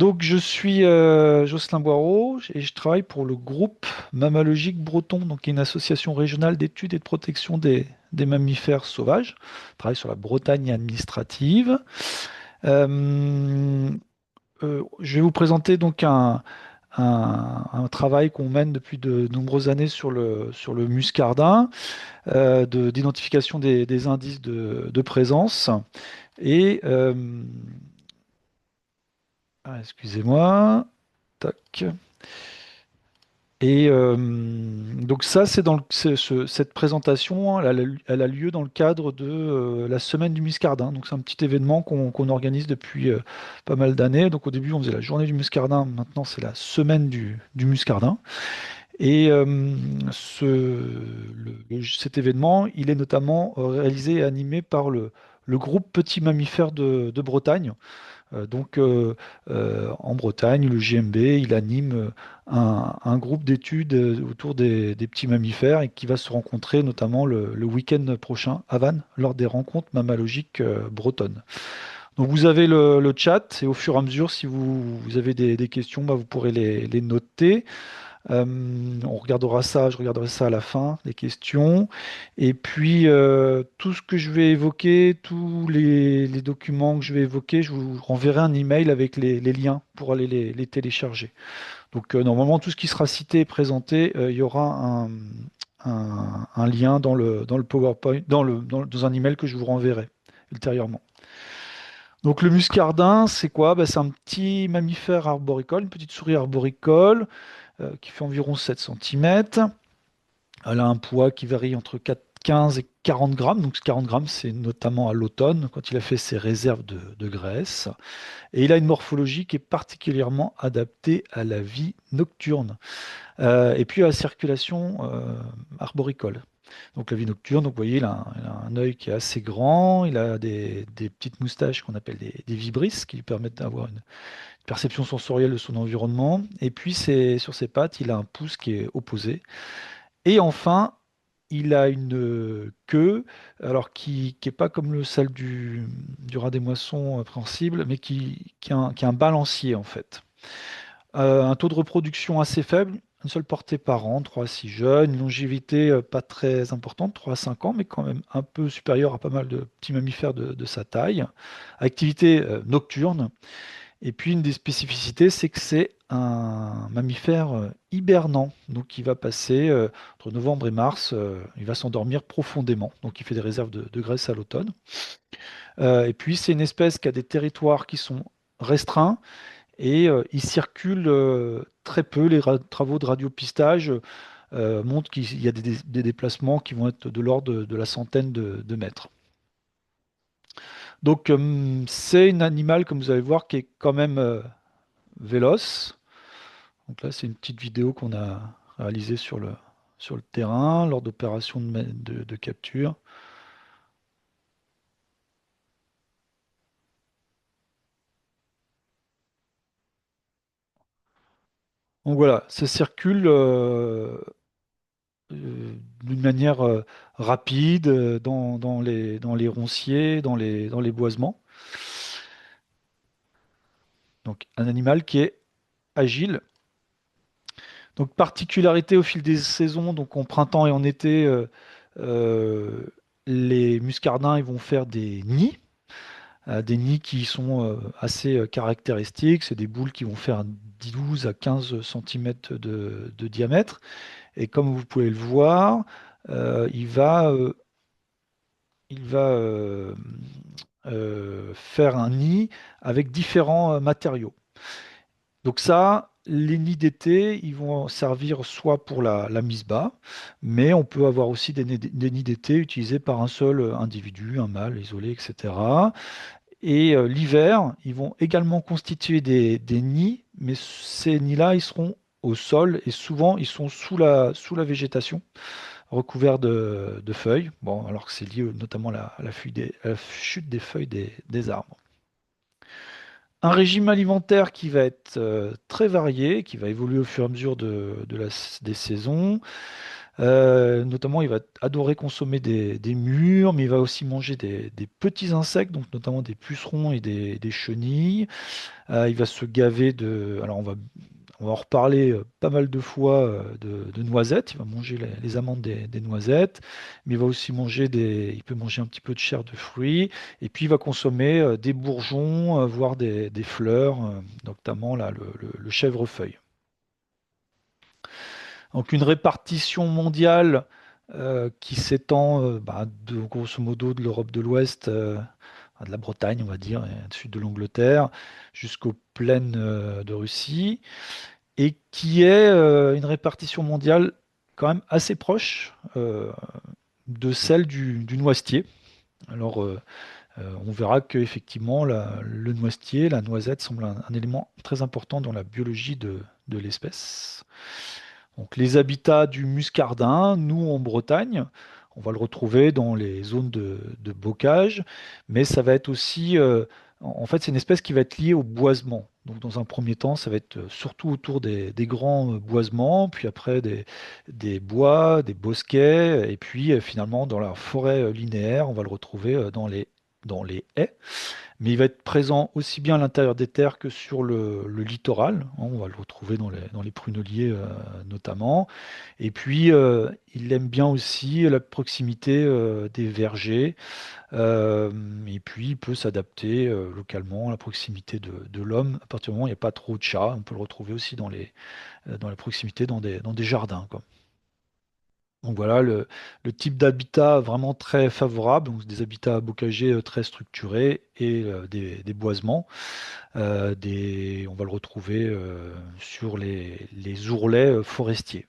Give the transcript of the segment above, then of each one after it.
Donc, je suis Jocelyn Boiraud et je travaille pour le groupe Mammalogique Breton, donc qui est une association régionale d'études et de protection des mammifères sauvages. Je travaille sur la Bretagne administrative. Euh, je vais vous présenter donc un travail qu'on mène depuis de nombreuses années sur le muscardin, d'identification des indices de présence. Et, excusez-moi. Tac. Et donc ça, c'est dans cette présentation, hein, elle a lieu dans le cadre de la semaine du muscardin. Donc c'est un petit événement qu'on organise depuis pas mal d'années. Donc au début, on faisait la journée du muscardin, maintenant c'est la semaine du muscardin. Et cet événement, il est notamment réalisé et animé par le groupe Petits Mammifères de Bretagne. En Bretagne, le JMB, il anime un groupe d'études autour des petits mammifères et qui va se rencontrer notamment le week-end prochain à Vannes lors des rencontres mammalogiques bretonnes. Donc vous avez le chat et au fur et à mesure, si vous avez des questions, bah, vous pourrez les noter. On regardera ça, je regarderai ça à la fin, les questions. Et puis, tout ce que je vais évoquer, tous les documents que je vais évoquer, je vous renverrai un email avec les liens pour aller les télécharger. Donc, normalement, tout ce qui sera cité et présenté, il y aura un lien dans le PowerPoint, dans un email que je vous renverrai ultérieurement. Donc, le muscardin, c'est quoi? Bah, c'est un petit mammifère arboricole, une petite souris arboricole qui fait environ 7 cm. Elle a un poids qui varie entre 15 et 40 grammes. Donc 40 grammes, c'est notamment à l'automne, quand il a fait ses réserves de graisse. Et il a une morphologie qui est particulièrement adaptée à la vie nocturne. Et puis à la circulation arboricole. Donc la vie nocturne, donc vous voyez, il a un œil qui est assez grand, il a des petites moustaches qu'on appelle des vibrisses, qui lui permettent d'avoir une perception sensorielle de son environnement. Et puis sur ses pattes, il a un pouce qui est opposé. Et enfin, il a une queue, alors qui est pas comme celle du rat des moissons préhensible, mais qui a un balancier en fait. Un taux de reproduction assez faible, une seule portée par an, 3 à 6 jeunes, une longévité pas très importante, 3 à 5 ans, mais quand même un peu supérieure à pas mal de petits mammifères de sa taille. Activité nocturne. Et puis une des spécificités, c'est que c'est un mammifère hibernant, donc il va passer entre novembre et mars, il va s'endormir profondément, donc il fait des réserves de graisse à l'automne. Et puis c'est une espèce qui a des territoires qui sont restreints et il circule très peu. Les travaux de radiopistage montrent qu'il y a des déplacements qui vont être de l'ordre de la centaine de mètres. Donc c'est un animal, comme vous allez voir, qui est quand même véloce. Donc là, c'est une petite vidéo qu'on a réalisée sur le terrain lors d'opérations de capture. Donc voilà, ça circule d'une manière rapide dans les ronciers, dans les boisements. Donc un animal qui est agile. Donc particularité au fil des saisons, donc en printemps et en été, euh, les muscardins ils vont faire des nids qui sont assez caractéristiques. C'est des boules qui vont faire 12 à 15 cm de diamètre. Et comme vous pouvez le voir, il va faire un nid avec différents matériaux. Donc ça, les nids d'été, ils vont servir soit pour la mise bas, mais on peut avoir aussi des nids d'été utilisés par un seul individu, un mâle isolé, etc. Et l'hiver, ils vont également constituer des nids, mais ces nids-là, ils seront au sol et souvent ils sont sous la végétation, recouverts de feuilles. Bon, alors que c'est lié notamment à à la chute des feuilles des arbres. Un régime alimentaire qui va être très varié, qui va évoluer au fur et à mesure des saisons. Notamment, il va adorer consommer des mûres, mais il va aussi manger des petits insectes, donc notamment des pucerons et des chenilles. Il va se gaver de... Alors, on va en reparler pas mal de fois de noisettes. Il va manger les amandes des noisettes, mais il va aussi manger il peut manger un petit peu de chair de fruits. Et puis, il va consommer des bourgeons, voire des fleurs, notamment là, le chèvrefeuille. Donc une répartition mondiale qui s'étend grosso modo de l'Europe de l'Ouest, de la Bretagne, on va dire, et du sud de l'Angleterre, jusqu'aux plaines de Russie, et qui est une répartition mondiale quand même assez proche de celle du noisetier. Alors, on verra que effectivement, le noisetier, la noisette, semble un élément très important dans la biologie de l'espèce. Donc, les habitats du muscardin, nous en Bretagne, on va le retrouver dans les zones de bocage, mais ça va être aussi, en fait, c'est une espèce qui va être liée au boisement. Donc, dans un premier temps, ça va être surtout autour des grands boisements, puis après des bois, des bosquets, et puis finalement dans la forêt linéaire, on va le retrouver dans les haies. Mais il va être présent aussi bien à l'intérieur des terres que sur le littoral, hein. On va le retrouver dans les pruneliers notamment. Et puis, il aime bien aussi la proximité des vergers. Euh, et puis, il peut s'adapter localement à la proximité de l'homme. À partir du moment où il n'y a pas trop de chats, on peut le retrouver aussi dans la proximité, dans des jardins, quoi. Donc voilà le type d'habitat vraiment très favorable, donc des habitats bocagers très structurés et des boisements. On va le retrouver sur les ourlets forestiers.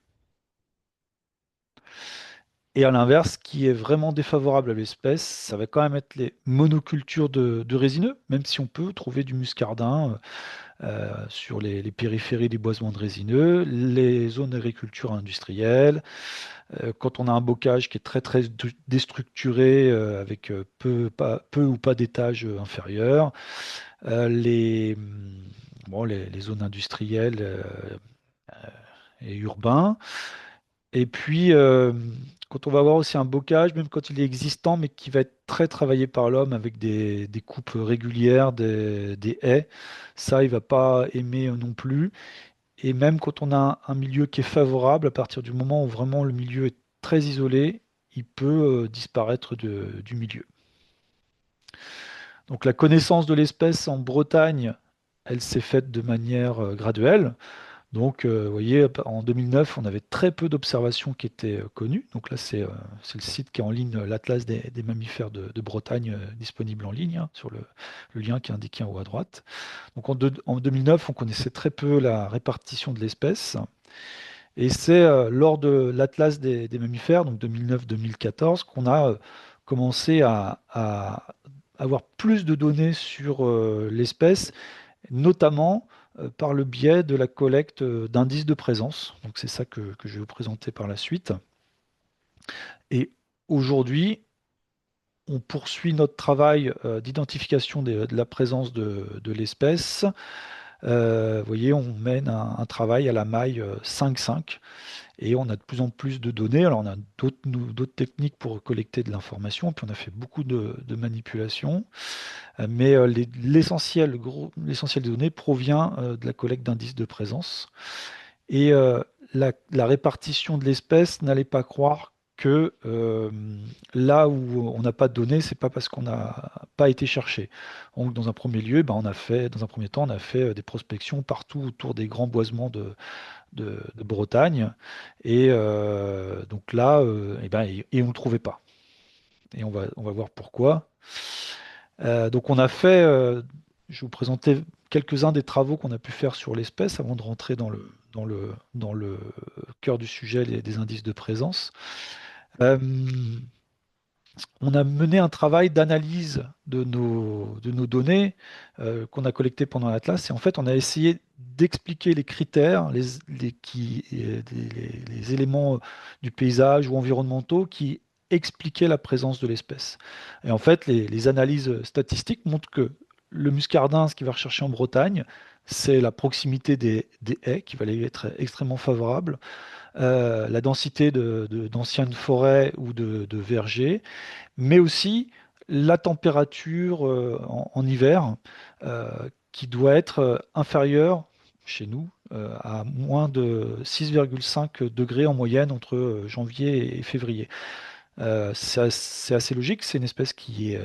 Et à l'inverse, ce qui est vraiment défavorable à l'espèce, ça va quand même être les monocultures de résineux, même si on peut trouver du muscardin sur les périphéries des boisements de résineux, les zones d'agriculture industrielle. Quand on a un bocage qui est très très déstructuré, avec peu ou pas d'étages inférieurs, bon, les zones industrielles et urbains. Et puis, quand on va avoir aussi un bocage, même quand il est existant, mais qui va être très travaillé par l'homme avec des coupes régulières, des haies, ça, il va pas aimer non plus. Et même quand on a un milieu qui est favorable, à partir du moment où vraiment le milieu est très isolé, il peut disparaître du milieu. Donc la connaissance de l'espèce en Bretagne, elle s'est faite de manière graduelle. Donc, vous voyez, en 2009, on avait très peu d'observations qui étaient connues. Donc là, c'est le site qui est en ligne, l'Atlas des mammifères de Bretagne, disponible en ligne, hein, sur le lien qui est indiqué en haut à droite. Donc en 2009, on connaissait très peu la répartition de l'espèce. Et c'est lors de l'Atlas des mammifères, donc 2009-2014, qu'on a commencé à avoir plus de données sur l'espèce, notamment par le biais de la collecte d'indices de présence. Donc c'est ça que je vais vous présenter par la suite. Et aujourd'hui, on poursuit notre travail d'identification de la présence de l'espèce. Vous voyez, on mène un travail à la maille 5-5 et on a de plus en plus de données. Alors on a d'autres techniques pour collecter de l'information, puis on a fait beaucoup de manipulations. Mais l'essentiel des données provient de la collecte d'indices de présence. Et la répartition de l'espèce, n'allez pas croire que là où on n'a pas de données, c'est pas parce qu'on n'a pas été chercher. Donc, dans un premier lieu, dans un premier temps, on a fait des prospections partout autour des grands boisements de Bretagne. Et donc là, et on ne le trouvait pas. Et on va voir pourquoi. Donc on a fait, je vais vous présenter quelques-uns des travaux qu'on a pu faire sur l'espèce avant de rentrer dans le cœur du sujet, des indices de présence. Euh, on a mené un travail d'analyse de nos données qu'on a collectées pendant l'Atlas. Et en fait, on a essayé d'expliquer les critères, les éléments du paysage ou environnementaux qui expliquaient la présence de l'espèce. Et en fait, les analyses statistiques montrent que le muscardin, ce qu'il va rechercher en Bretagne, c'est la proximité des haies qui va lui être extrêmement favorable, la densité d'anciennes forêts ou de vergers, mais aussi la température en hiver euh, qui doit être inférieure chez nous à moins de 6,5 degrés en moyenne entre janvier et février. C'est assez logique, c'est une espèce qui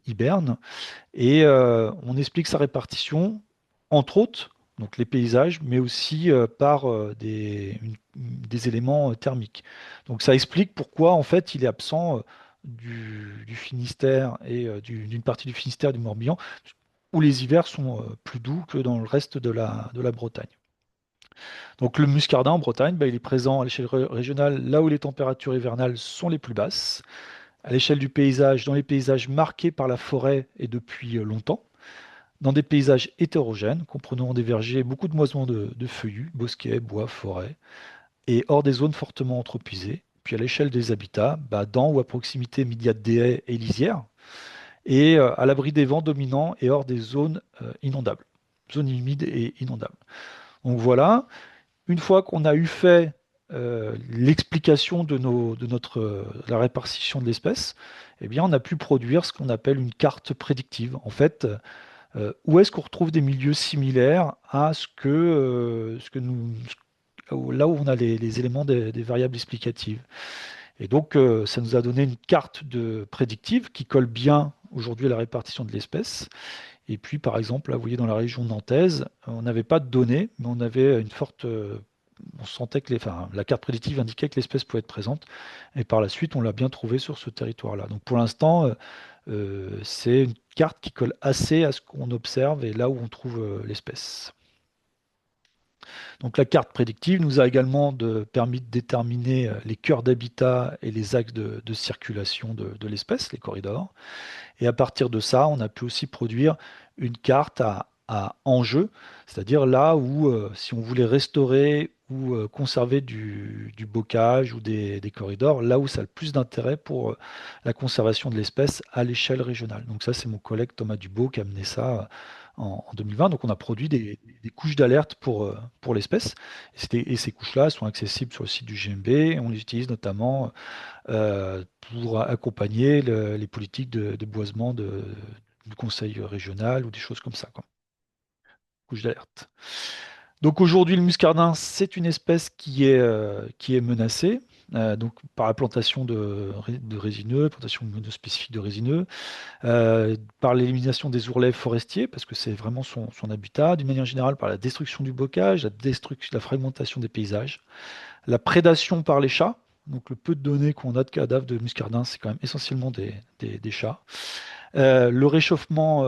hiberne et on explique sa répartition, entre autres, donc les paysages, mais aussi par des éléments thermiques. Donc ça explique pourquoi en fait il est absent du Finistère et d'une partie du Finistère et du Morbihan, où les hivers sont plus doux que dans le reste de la Bretagne. Donc le muscardin en Bretagne, bah, il est présent à l'échelle régionale là où les températures hivernales sont les plus basses, à l'échelle du paysage, dans les paysages marqués par la forêt et depuis longtemps, dans des paysages hétérogènes, comprenant des vergers, beaucoup de moisements de feuillus, bosquets, bois, forêts, et hors des zones fortement anthropisées. Puis à l'échelle des habitats, bah, dans ou à proximité immédiate des haies et lisières, et à l'abri des vents dominants et hors des zones inondables, zones humides et inondables. Donc voilà, une fois qu'on a eu fait l'explication de la répartition de l'espèce, eh bien, on a pu produire ce qu'on appelle une carte prédictive. En fait, où est-ce qu'on retrouve des milieux similaires à ce que nous, là où on a les éléments des variables explicatives. Et donc, ça nous a donné une carte prédictive qui colle bien aujourd'hui à la répartition de l'espèce. Et puis, par exemple, là, vous voyez, dans la région nantaise, on n'avait pas de données, mais on avait une forte. On sentait que enfin, la carte prédictive indiquait que l'espèce pouvait être présente. Et par la suite, on l'a bien trouvé sur ce territoire-là. Donc, pour l'instant, c'est une carte qui colle assez à ce qu'on observe et là où on trouve l'espèce. Donc, la carte prédictive nous a également permis de déterminer les cœurs d'habitat et les axes de circulation de l'espèce, les corridors. Et à partir de ça, on a pu aussi produire une carte à enjeu, c'est-à-dire là où, si on voulait restaurer ou conserver du bocage ou des corridors, là où ça a le plus d'intérêt pour la conservation de l'espèce à l'échelle régionale. Donc ça, c'est mon collègue Thomas Dubo qui a mené ça en 2020. Donc on a produit des couches d'alerte pour l'espèce. Et ces couches-là sont accessibles sur le site du GMB. On les utilise notamment pour accompagner les politiques de boisement du conseil régional ou des choses comme ça, quoi. Couche d'alerte. Donc aujourd'hui, le muscardin, c'est une espèce qui est menacée, donc par la plantation de résineux, plantation monospécifique de résineux, par l'élimination des ourlets forestiers, parce que c'est vraiment son habitat, d'une manière générale par la destruction du bocage, la fragmentation des paysages, la prédation par les chats. Donc le peu de données qu'on a de cadavres de muscardins, c'est quand même essentiellement des chats. Le réchauffement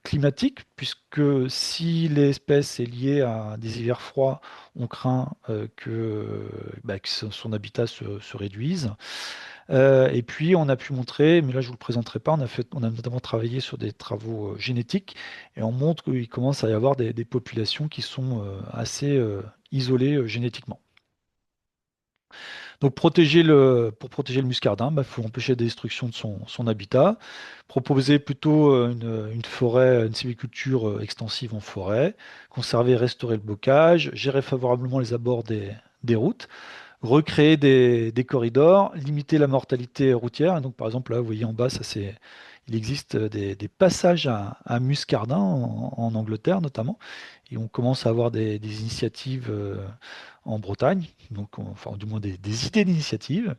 climatique, puisque si l'espèce est liée à des hivers froids, on craint que son habitat se réduise. Et puis on a pu montrer, mais là je ne vous le présenterai pas, on a notamment travaillé sur des travaux génétiques et on montre qu'il commence à y avoir des populations qui sont assez isolées génétiquement. Donc pour protéger le muscardin, il faut empêcher la destruction de son habitat, proposer plutôt une forêt, une sylviculture extensive en forêt, conserver et restaurer le bocage, gérer favorablement les abords des routes, recréer des corridors, limiter la mortalité routière. Et donc par exemple là, vous voyez en bas, il existe des passages à muscardin en Angleterre notamment, et on commence à avoir des initiatives en Bretagne, donc enfin du moins des idées d'initiatives,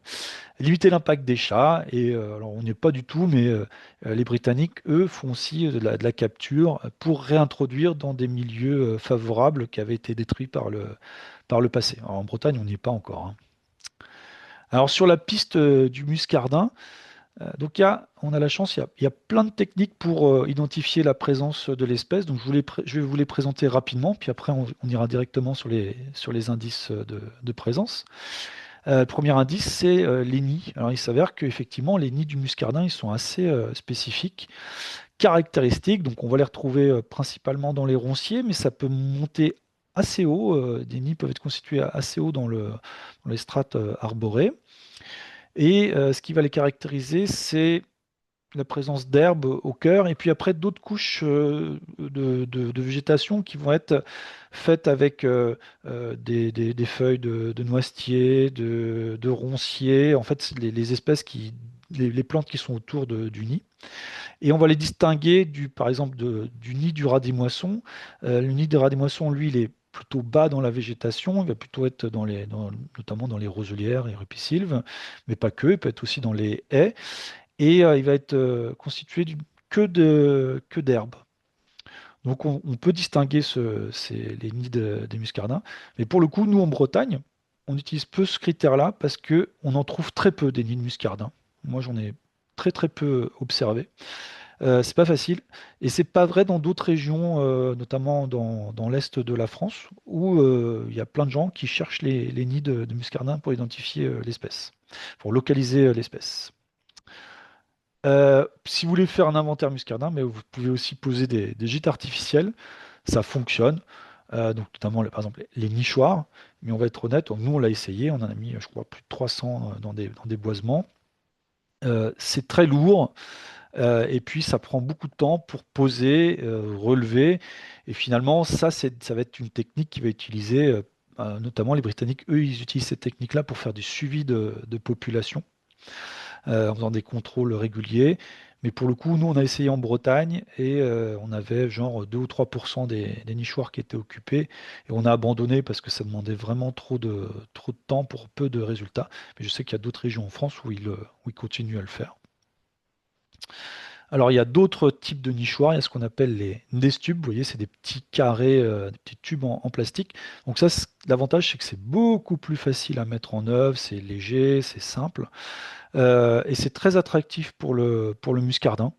limiter l'impact des chats, et alors on n'y est pas du tout, mais les Britanniques, eux, font aussi de la capture pour réintroduire dans des milieux favorables qui avaient été détruits par le passé. Alors, en Bretagne, on n'y est pas encore, hein. Alors sur la piste du muscardin, donc on a la chance, il y a plein de techniques pour identifier la présence de l'espèce. Donc je vais vous les présenter rapidement, puis après on ira directement sur les indices de présence. Le premier indice, c'est les nids. Alors il s'avère qu'effectivement, les nids du muscardin, ils sont assez spécifiques, caractéristiques. Donc on va les retrouver principalement dans les ronciers, mais ça peut monter assez haut. Des nids peuvent être constitués assez haut dans les strates arborées. Et ce qui va les caractériser, c'est la présence d'herbes au cœur, et puis après d'autres couches de végétation qui vont être faites avec des feuilles de noisetier, de roncier, en fait c'est les espèces les plantes qui sont autour du nid. Et on va les distinguer par exemple du nid du rat des moissons. Le nid du rat des moissons, lui, il est plutôt bas dans la végétation, il va plutôt être notamment dans les roselières et rupisylves, mais pas que, il peut être aussi dans les haies et il va être constitué que d'herbes. Donc on peut distinguer les nids des muscardins. Mais pour le coup, nous en Bretagne, on utilise peu ce critère-là parce que on en trouve très peu des nids de muscardins. Moi, j'en ai très très peu observé. C'est pas facile. Et c'est pas vrai dans d'autres régions, notamment dans l'est de la France, où il y a plein de gens qui cherchent les nids de muscardins pour identifier l'espèce, pour localiser l'espèce. Si vous voulez faire un inventaire muscardin, mais vous pouvez aussi poser des gîtes artificiels, ça fonctionne. Donc notamment par exemple les nichoirs, mais on va être honnête, nous on l'a essayé, on en a mis je crois plus de 300 dans des boisements. C'est très lourd et puis ça prend beaucoup de temps pour poser, relever et finalement ça va être une technique qui va utiliser notamment les Britanniques, eux ils utilisent cette technique-là pour faire du suivi de population en faisant des contrôles réguliers. Mais pour le coup, nous, on a essayé en Bretagne et on avait genre 2 ou 3% des nichoirs qui étaient occupés. Et on a abandonné parce que ça demandait vraiment trop de temps pour peu de résultats. Mais je sais qu'il y a d'autres régions en France où ils continuent à le faire. Alors, il y a d'autres types de nichoirs. Il y a ce qu'on appelle les nestubes. Vous voyez, c'est des petits carrés, des petits tubes en plastique. Donc ça, l'avantage, c'est que c'est beaucoup plus facile à mettre en œuvre. C'est léger, c'est simple. Et c'est très attractif pour le muscardin.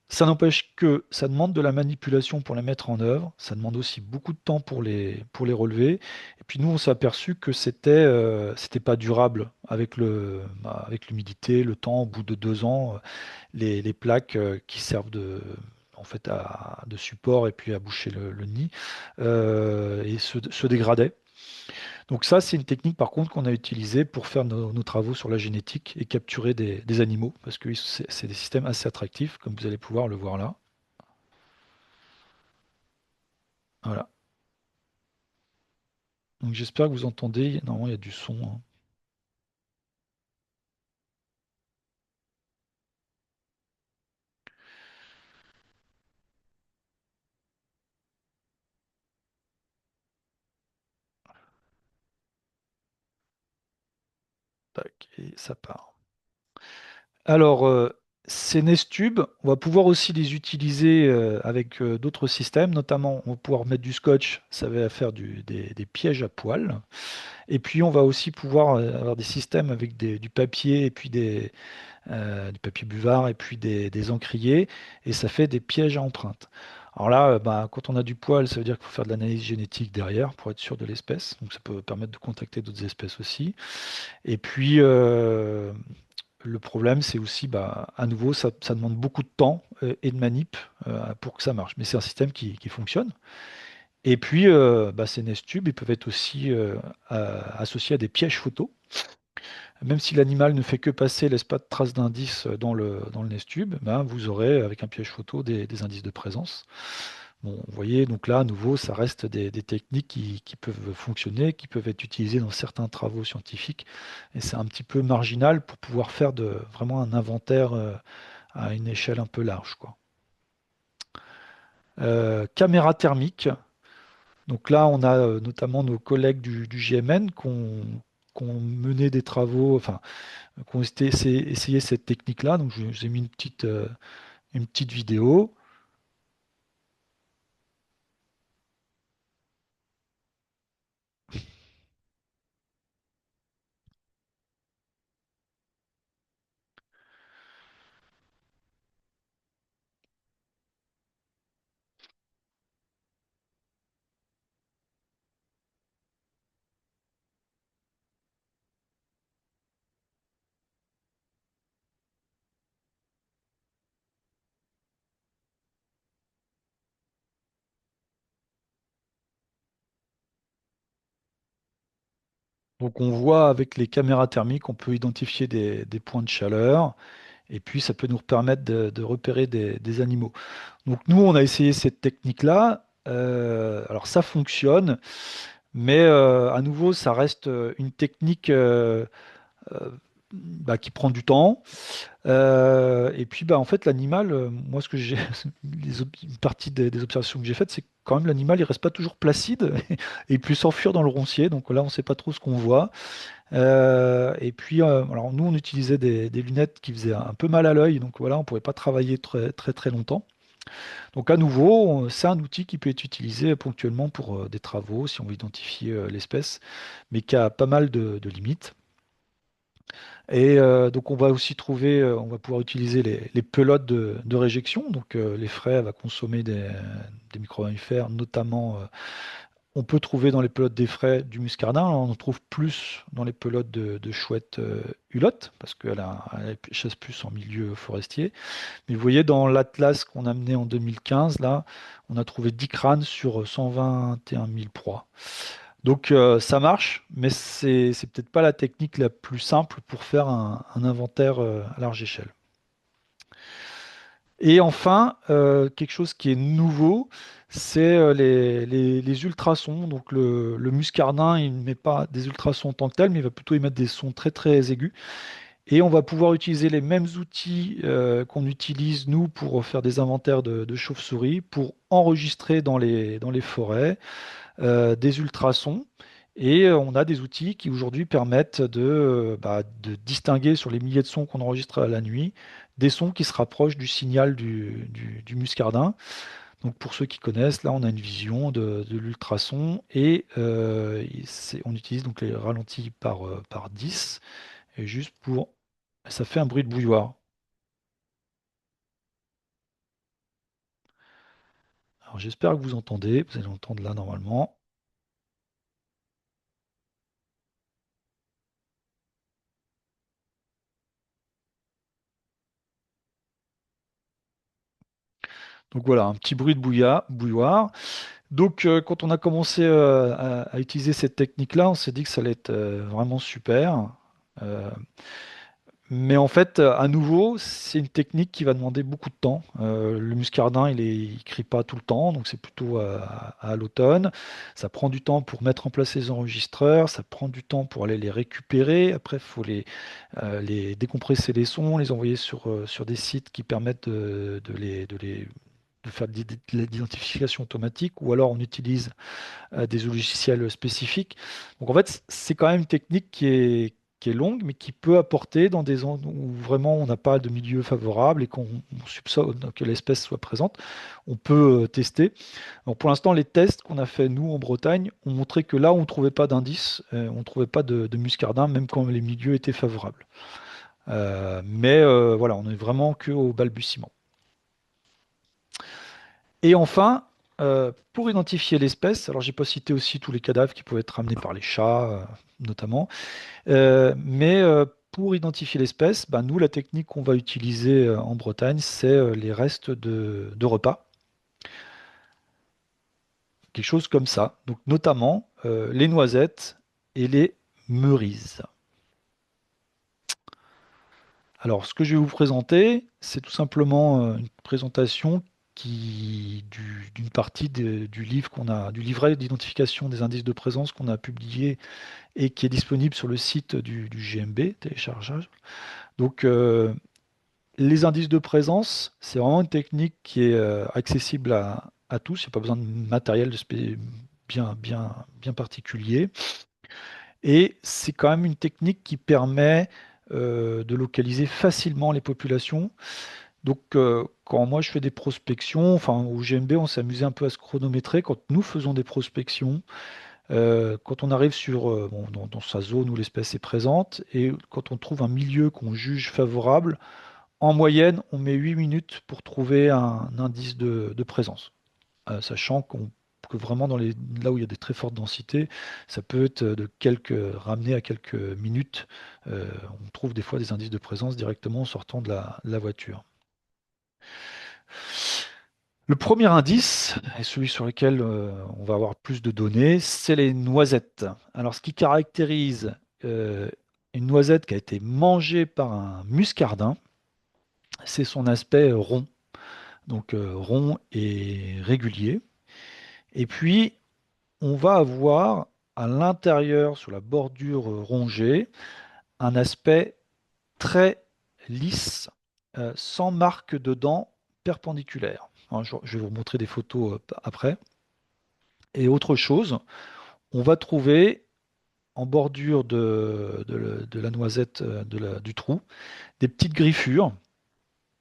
Ça n'empêche que ça demande de la manipulation pour les mettre en œuvre. Ça demande aussi beaucoup de temps pour les relever. Et puis nous, on s'est aperçu que c'était pas durable avec l'humidité, le temps. Au bout de 2 ans, les plaques qui servent en fait, de support et puis à boucher le nid et se dégradaient. Donc ça, c'est une technique par contre qu'on a utilisée pour faire nos travaux sur la génétique et capturer des animaux, parce que c'est des systèmes assez attractifs, comme vous allez pouvoir le voir là. Voilà. Donc j'espère que vous entendez. Normalement, il y a du son, hein. Tac, et ça part. Alors, ces nest tubes, on va pouvoir aussi les utiliser avec d'autres systèmes, notamment on va pouvoir mettre du scotch, ça va faire des pièges à poils. Et puis on va aussi pouvoir avoir des systèmes avec du papier et puis du papier buvard et puis des encriers, et ça fait des pièges à empreintes. Alors là, bah, quand on a du poil, ça veut dire qu'il faut faire de l'analyse génétique derrière pour être sûr de l'espèce. Donc ça peut permettre de contacter d'autres espèces aussi. Et puis le problème, c'est aussi, bah, à nouveau, ça demande beaucoup de temps et de manip pour que ça marche. Mais c'est un système qui fonctionne. Et puis, bah, ces nest tubes, ils peuvent être aussi associés à des pièges photos. Même si l'animal ne fait que passer, laisse pas de traces d'indices dans le nest tube, ben, vous aurez avec un piège photo des indices de présence. Bon, vous voyez, donc là, à nouveau, ça reste des techniques qui peuvent fonctionner, qui peuvent être utilisées dans certains travaux scientifiques. Et c'est un petit peu marginal pour pouvoir faire vraiment un inventaire à une échelle un peu large, quoi. Caméra thermique. Donc là, on a notamment nos collègues du GMN qui ont mené des travaux, enfin, qui ont essayé cette technique-là. Donc, je vous ai mis une petite vidéo. Donc, on voit avec les caméras thermiques, on peut identifier des points de chaleur. Et puis, ça peut nous permettre de repérer des animaux. Donc, nous, on a essayé cette technique-là. Alors, ça fonctionne, mais à nouveau, ça reste une technique euh, qui prend du temps. Et puis, en fait, l'animal, moi, ce que j'ai, une partie des observations que j'ai faites, c'est que quand même l'animal, il reste pas toujours placide et il peut s'enfuir dans le roncier. Donc là, on ne sait pas trop ce qu'on voit. Et puis, alors nous, on utilisait des lunettes qui faisaient un peu mal à l'œil. Donc voilà, on pouvait pas travailler très très très longtemps. Donc à nouveau, c'est un outil qui peut être utilisé ponctuellement pour des travaux si on veut identifier l'espèce, mais qui a pas mal de limites. Et donc on va aussi trouver, on va pouvoir utiliser les pelotes de réjection. Donc les frais va consommer des micro-mammifères, notamment on peut trouver dans les pelotes des frais du muscardin. On en trouve plus dans les pelotes de chouette hulotte, parce elle chasse plus en milieu forestier. Mais vous voyez, dans l'atlas qu'on a mené en 2015, là, on a trouvé 10 crânes sur 121 000 proies. Donc ça marche, mais c'est peut-être pas la technique la plus simple pour faire un inventaire à large échelle. Et enfin, quelque chose qui est nouveau, c'est les ultrasons. Donc le muscardin, il ne met pas des ultrasons en tant que tel, mais il va plutôt émettre des sons très très aigus. Et on va pouvoir utiliser les mêmes outils qu'on utilise nous pour faire des inventaires de chauves-souris, pour enregistrer dans les forêts des ultrasons. Et on a des outils qui aujourd'hui permettent de distinguer sur les milliers de sons qu'on enregistre à la nuit des sons qui se rapprochent du signal du muscardin. Donc pour ceux qui connaissent, là on a une vision de l'ultrason et on utilise donc les ralentis par 10 et juste pour... Ça fait un bruit de bouilloire. Alors j'espère que vous entendez, vous allez entendre là normalement. Donc voilà, un petit bruit de bouilloire. Donc, quand on a commencé à utiliser cette technique-là, on s'est dit que ça allait être vraiment super. Euh, mais en fait, à nouveau, c'est une technique qui va demander beaucoup de temps. Le muscardin, il crie pas tout le temps, donc c'est plutôt à l'automne. Ça prend du temps pour mettre en place les enregistreurs, ça prend du temps pour aller les récupérer. Après, il faut les décompresser les sons, les envoyer sur des sites qui permettent de faire de l'identification automatique, ou alors on utilise des logiciels spécifiques. Donc en fait, c'est quand même une technique qui est longue, mais qui peut apporter dans des zones où vraiment on n'a pas de milieu favorable et qu'on soupçonne que l'espèce soit présente, on peut tester. Alors pour l'instant, les tests qu'on a fait nous en Bretagne ont montré que là où on ne trouvait pas d'indices, on ne trouvait pas de muscardin, même quand les milieux étaient favorables. Mais voilà, on est vraiment que au balbutiement. Et enfin, pour identifier l'espèce, alors j'ai pas cité aussi tous les cadavres qui peuvent être ramenés par les chats, notamment, mais pour identifier l'espèce, nous, la technique qu'on va utiliser en Bretagne, c'est les restes de repas, quelque chose comme ça. Donc notamment les noisettes et les merises. Alors, ce que je vais vous présenter, c'est tout simplement une présentation d'une partie du livre du livret d'identification des indices de présence qu'on a publié et qui est disponible sur le site du GMB, téléchargeage. Donc, les indices de présence, c'est vraiment une technique qui est accessible à tous. Il n'y a pas besoin de matériel bien particulier. Et c'est quand même une technique qui permet de localiser facilement les populations. Donc, quand moi je fais des prospections, enfin au GMB, on s'est amusé un peu à se chronométrer. Quand nous faisons des prospections, quand on arrive dans sa zone où l'espèce est présente et quand on trouve un milieu qu'on juge favorable, en moyenne, on met 8 minutes pour trouver un indice de présence. Sachant que vraiment là où il y a des très fortes densités, ça peut être ramené à quelques minutes. On trouve des fois des indices de présence directement en sortant de la voiture. Le premier indice, et celui sur lequel on va avoir plus de données, c'est les noisettes. Alors, ce qui caractérise une noisette qui a été mangée par un muscardin, c'est son aspect rond. Donc rond et régulier. Et puis, on va avoir à l'intérieur, sur la bordure rongée, un aspect très lisse, sans marque de dents perpendiculaires. Alors, je vais vous montrer des photos après. Et autre chose, on va trouver en bordure de la noisette, du trou, des petites griffures.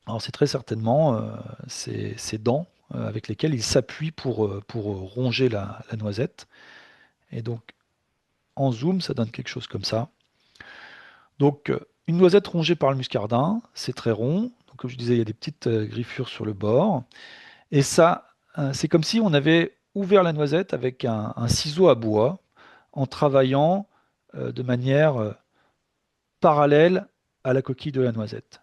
Alors c'est très certainement ces dents avec lesquelles il s'appuie pour ronger la noisette. Et donc en zoom, ça donne quelque chose comme ça. Donc une noisette rongée par le muscardin, c'est très rond. Donc, comme je disais, il y a des petites griffures sur le bord. Et ça, c'est comme si on avait ouvert la noisette avec un ciseau à bois en travaillant de manière parallèle à la coquille de la noisette.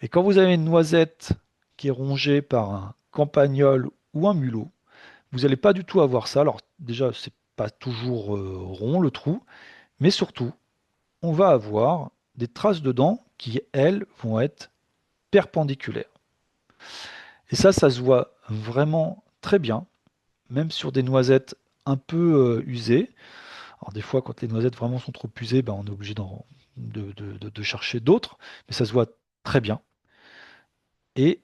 Et quand vous avez une noisette qui est rongée par un campagnol ou un mulot, vous n'allez pas du tout avoir ça. Alors déjà, c'est pas toujours rond le trou, mais surtout, on va avoir des traces de dents qui, elles, vont être perpendiculaires. Et ça se voit vraiment très bien, même sur des noisettes un peu usées. Alors des fois, quand les noisettes vraiment sont trop usées, ben, on est obligé de chercher d'autres, mais ça se voit très bien. Et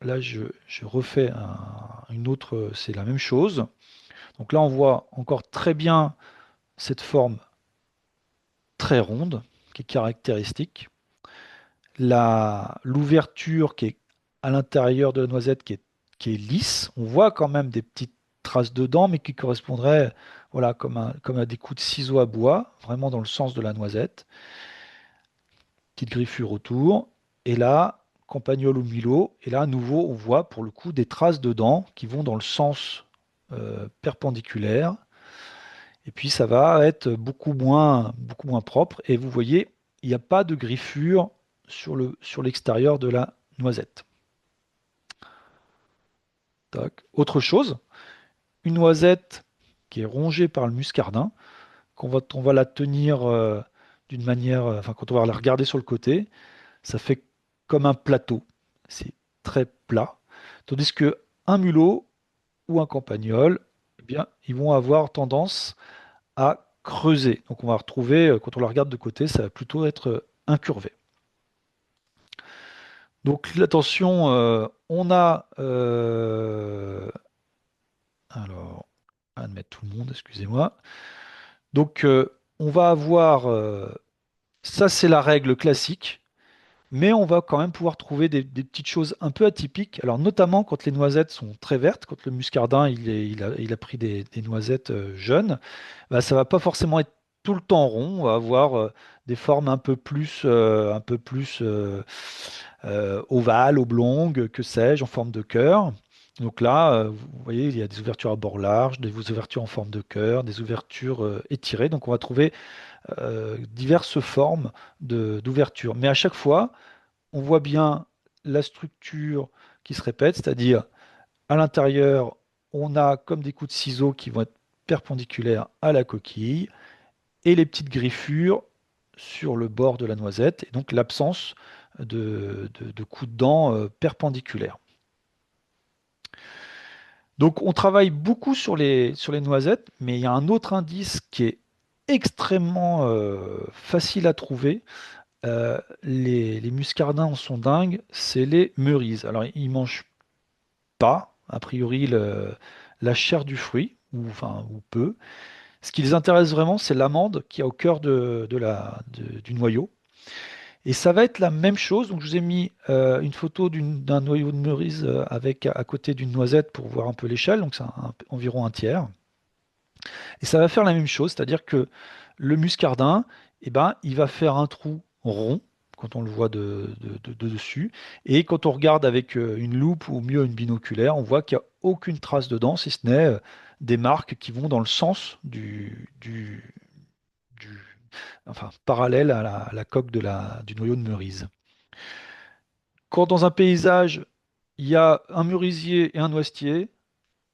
là, je refais une autre, c'est la même chose. Donc là, on voit encore très bien cette forme très ronde qui est caractéristique. L'ouverture qui est à l'intérieur de la noisette qui est lisse. On voit quand même des petites traces de dents, mais qui correspondraient voilà, comme à des coups de ciseaux à bois, vraiment dans le sens de la noisette. Petite griffure autour. Et là, campagnol ou Milo. Et là, à nouveau, on voit pour le coup des traces de dents qui vont dans le sens perpendiculaire. Et puis ça va être beaucoup moins propre. Et vous voyez, il n'y a pas de griffure sur l'extérieur de la noisette. Tac. Autre chose, une noisette qui est rongée par le muscardin, on va la tenir d'une manière, enfin quand on va la regarder sur le côté, ça fait comme un plateau. C'est très plat. Tandis que un mulot ou un campagnol, eh bien, ils vont avoir tendance à creuser. Donc on va retrouver, quand on la regarde de côté, ça va plutôt être incurvé. Donc attention, on a alors admettre tout le monde, excusez-moi. Donc on va avoir ça c'est la règle classique, mais on va quand même pouvoir trouver des petites choses un peu atypiques. Alors notamment quand les noisettes sont très vertes, quand le muscardin il a pris des noisettes jeunes, bah, ça va pas forcément être tout le temps rond. On va avoir des formes un peu plus ovales, oblongues, que sais-je, en forme de cœur. Donc là, vous voyez, il y a des ouvertures à bord large, des ouvertures en forme de cœur, des ouvertures étirées. Donc on va trouver diverses formes d'ouverture. Mais à chaque fois, on voit bien la structure qui se répète, c'est-à-dire à l'intérieur, on a comme des coups de ciseaux qui vont être perpendiculaires à la coquille et les petites griffures sur le bord de la noisette, et donc l'absence de coups de dents perpendiculaires. Donc on travaille beaucoup sur les noisettes, mais il y a un autre indice qui est extrêmement facile à trouver. Les muscardins en sont dingues, c'est les merises. Alors ils mangent pas, a priori, la chair du fruit, ou peu. Ce qui les intéresse vraiment, c'est l'amande qui est au cœur du noyau. Et ça va être la même chose. Donc, je vous ai mis une photo d'un noyau de mûrise avec à côté d'une noisette pour voir un peu l'échelle. Donc, c'est environ un tiers. Et ça va faire la même chose, c'est-à-dire que le muscardin, eh ben, il va faire un trou rond quand on le voit de dessus. Et quand on regarde avec une loupe ou mieux une binoculaire, on voit qu'il n'y a aucune trace dedans, si ce n'est des marques qui vont dans le sens du- enfin, parallèle à la coque du noyau de mûrise. Quand dans un paysage, il y a un merisier et un noisetier,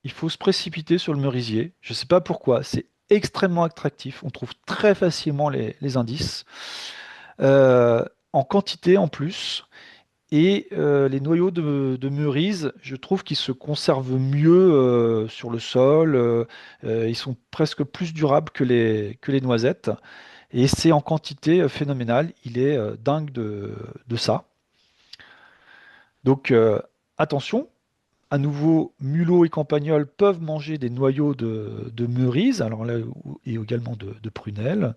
il faut se précipiter sur le merisier. Je ne sais pas pourquoi, c'est extrêmement attractif. On trouve très facilement les indices, en quantité en plus. Et les noyaux de mûrise, je trouve qu'ils se conservent mieux sur le sol. Ils sont presque plus durables que les noisettes. Et c'est en quantité phénoménale. Il est dingue de ça. Donc attention, à nouveau, mulots et campagnols peuvent manger des noyaux de mûrise, alors là, et également de prunelles.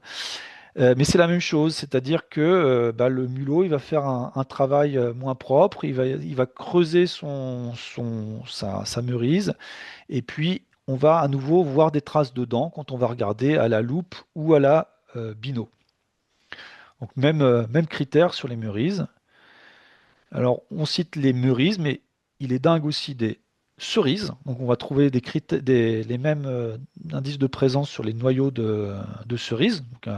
Mais c'est la même chose, c'est-à-dire que bah, le mulot, il va faire un travail moins propre, il va creuser sa mûrise, et puis on va à nouveau voir des traces de dents quand on va regarder à la loupe ou à la bino. Donc même critère sur les mûrises. Alors on cite les mûrises, mais il est dingue aussi des cerises. Donc on va trouver les mêmes indices de présence sur les noyaux de cerises. Donc,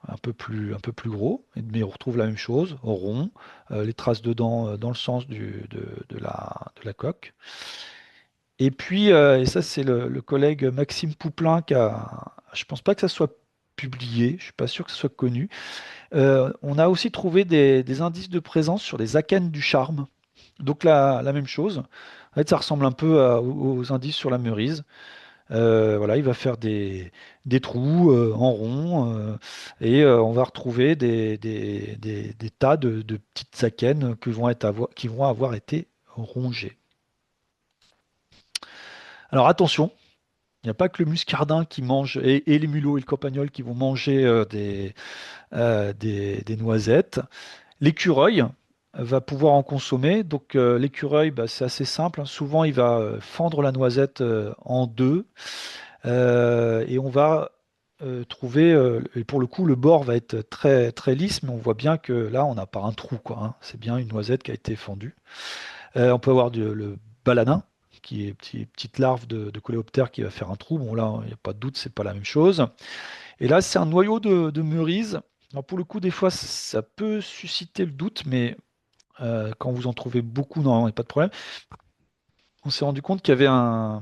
un peu plus gros, mais on retrouve la même chose, rond, les traces de dents dans le sens de la coque. Et puis, et ça c'est le collègue Maxime Pouplin je pense pas que ça soit publié, je suis pas sûr que ce soit connu. On a aussi trouvé des indices de présence sur les akènes du charme. Donc la même chose. En fait, ça ressemble un peu aux indices sur la mûrise. Voilà, il va faire des trous en rond et on va retrouver des tas de petites akènes qui vont avoir été rongées. Alors attention, il n'y a pas que le muscardin qui mange et les mulots et le campagnol qui vont manger des noisettes. L'écureuil va pouvoir en consommer. Donc l'écureuil, bah, c'est assez simple, hein. Souvent, il va fendre la noisette en deux. Et on va trouver, et pour le coup, le bord va être très lisse, mais on voit bien que là, on n'a pas un trou, quoi, hein. C'est bien une noisette qui a été fendue. On peut avoir le balanin, qui est petite larve de coléoptère qui va faire un trou. Bon, là, il n'y a pas de doute, c'est pas la même chose. Et là, c'est un noyau de mûrise. Alors, pour le coup, des fois, ça peut susciter le doute, mais quand vous en trouvez beaucoup, non, il n'y a pas de problème. On s'est rendu compte qu'il y avait enfin,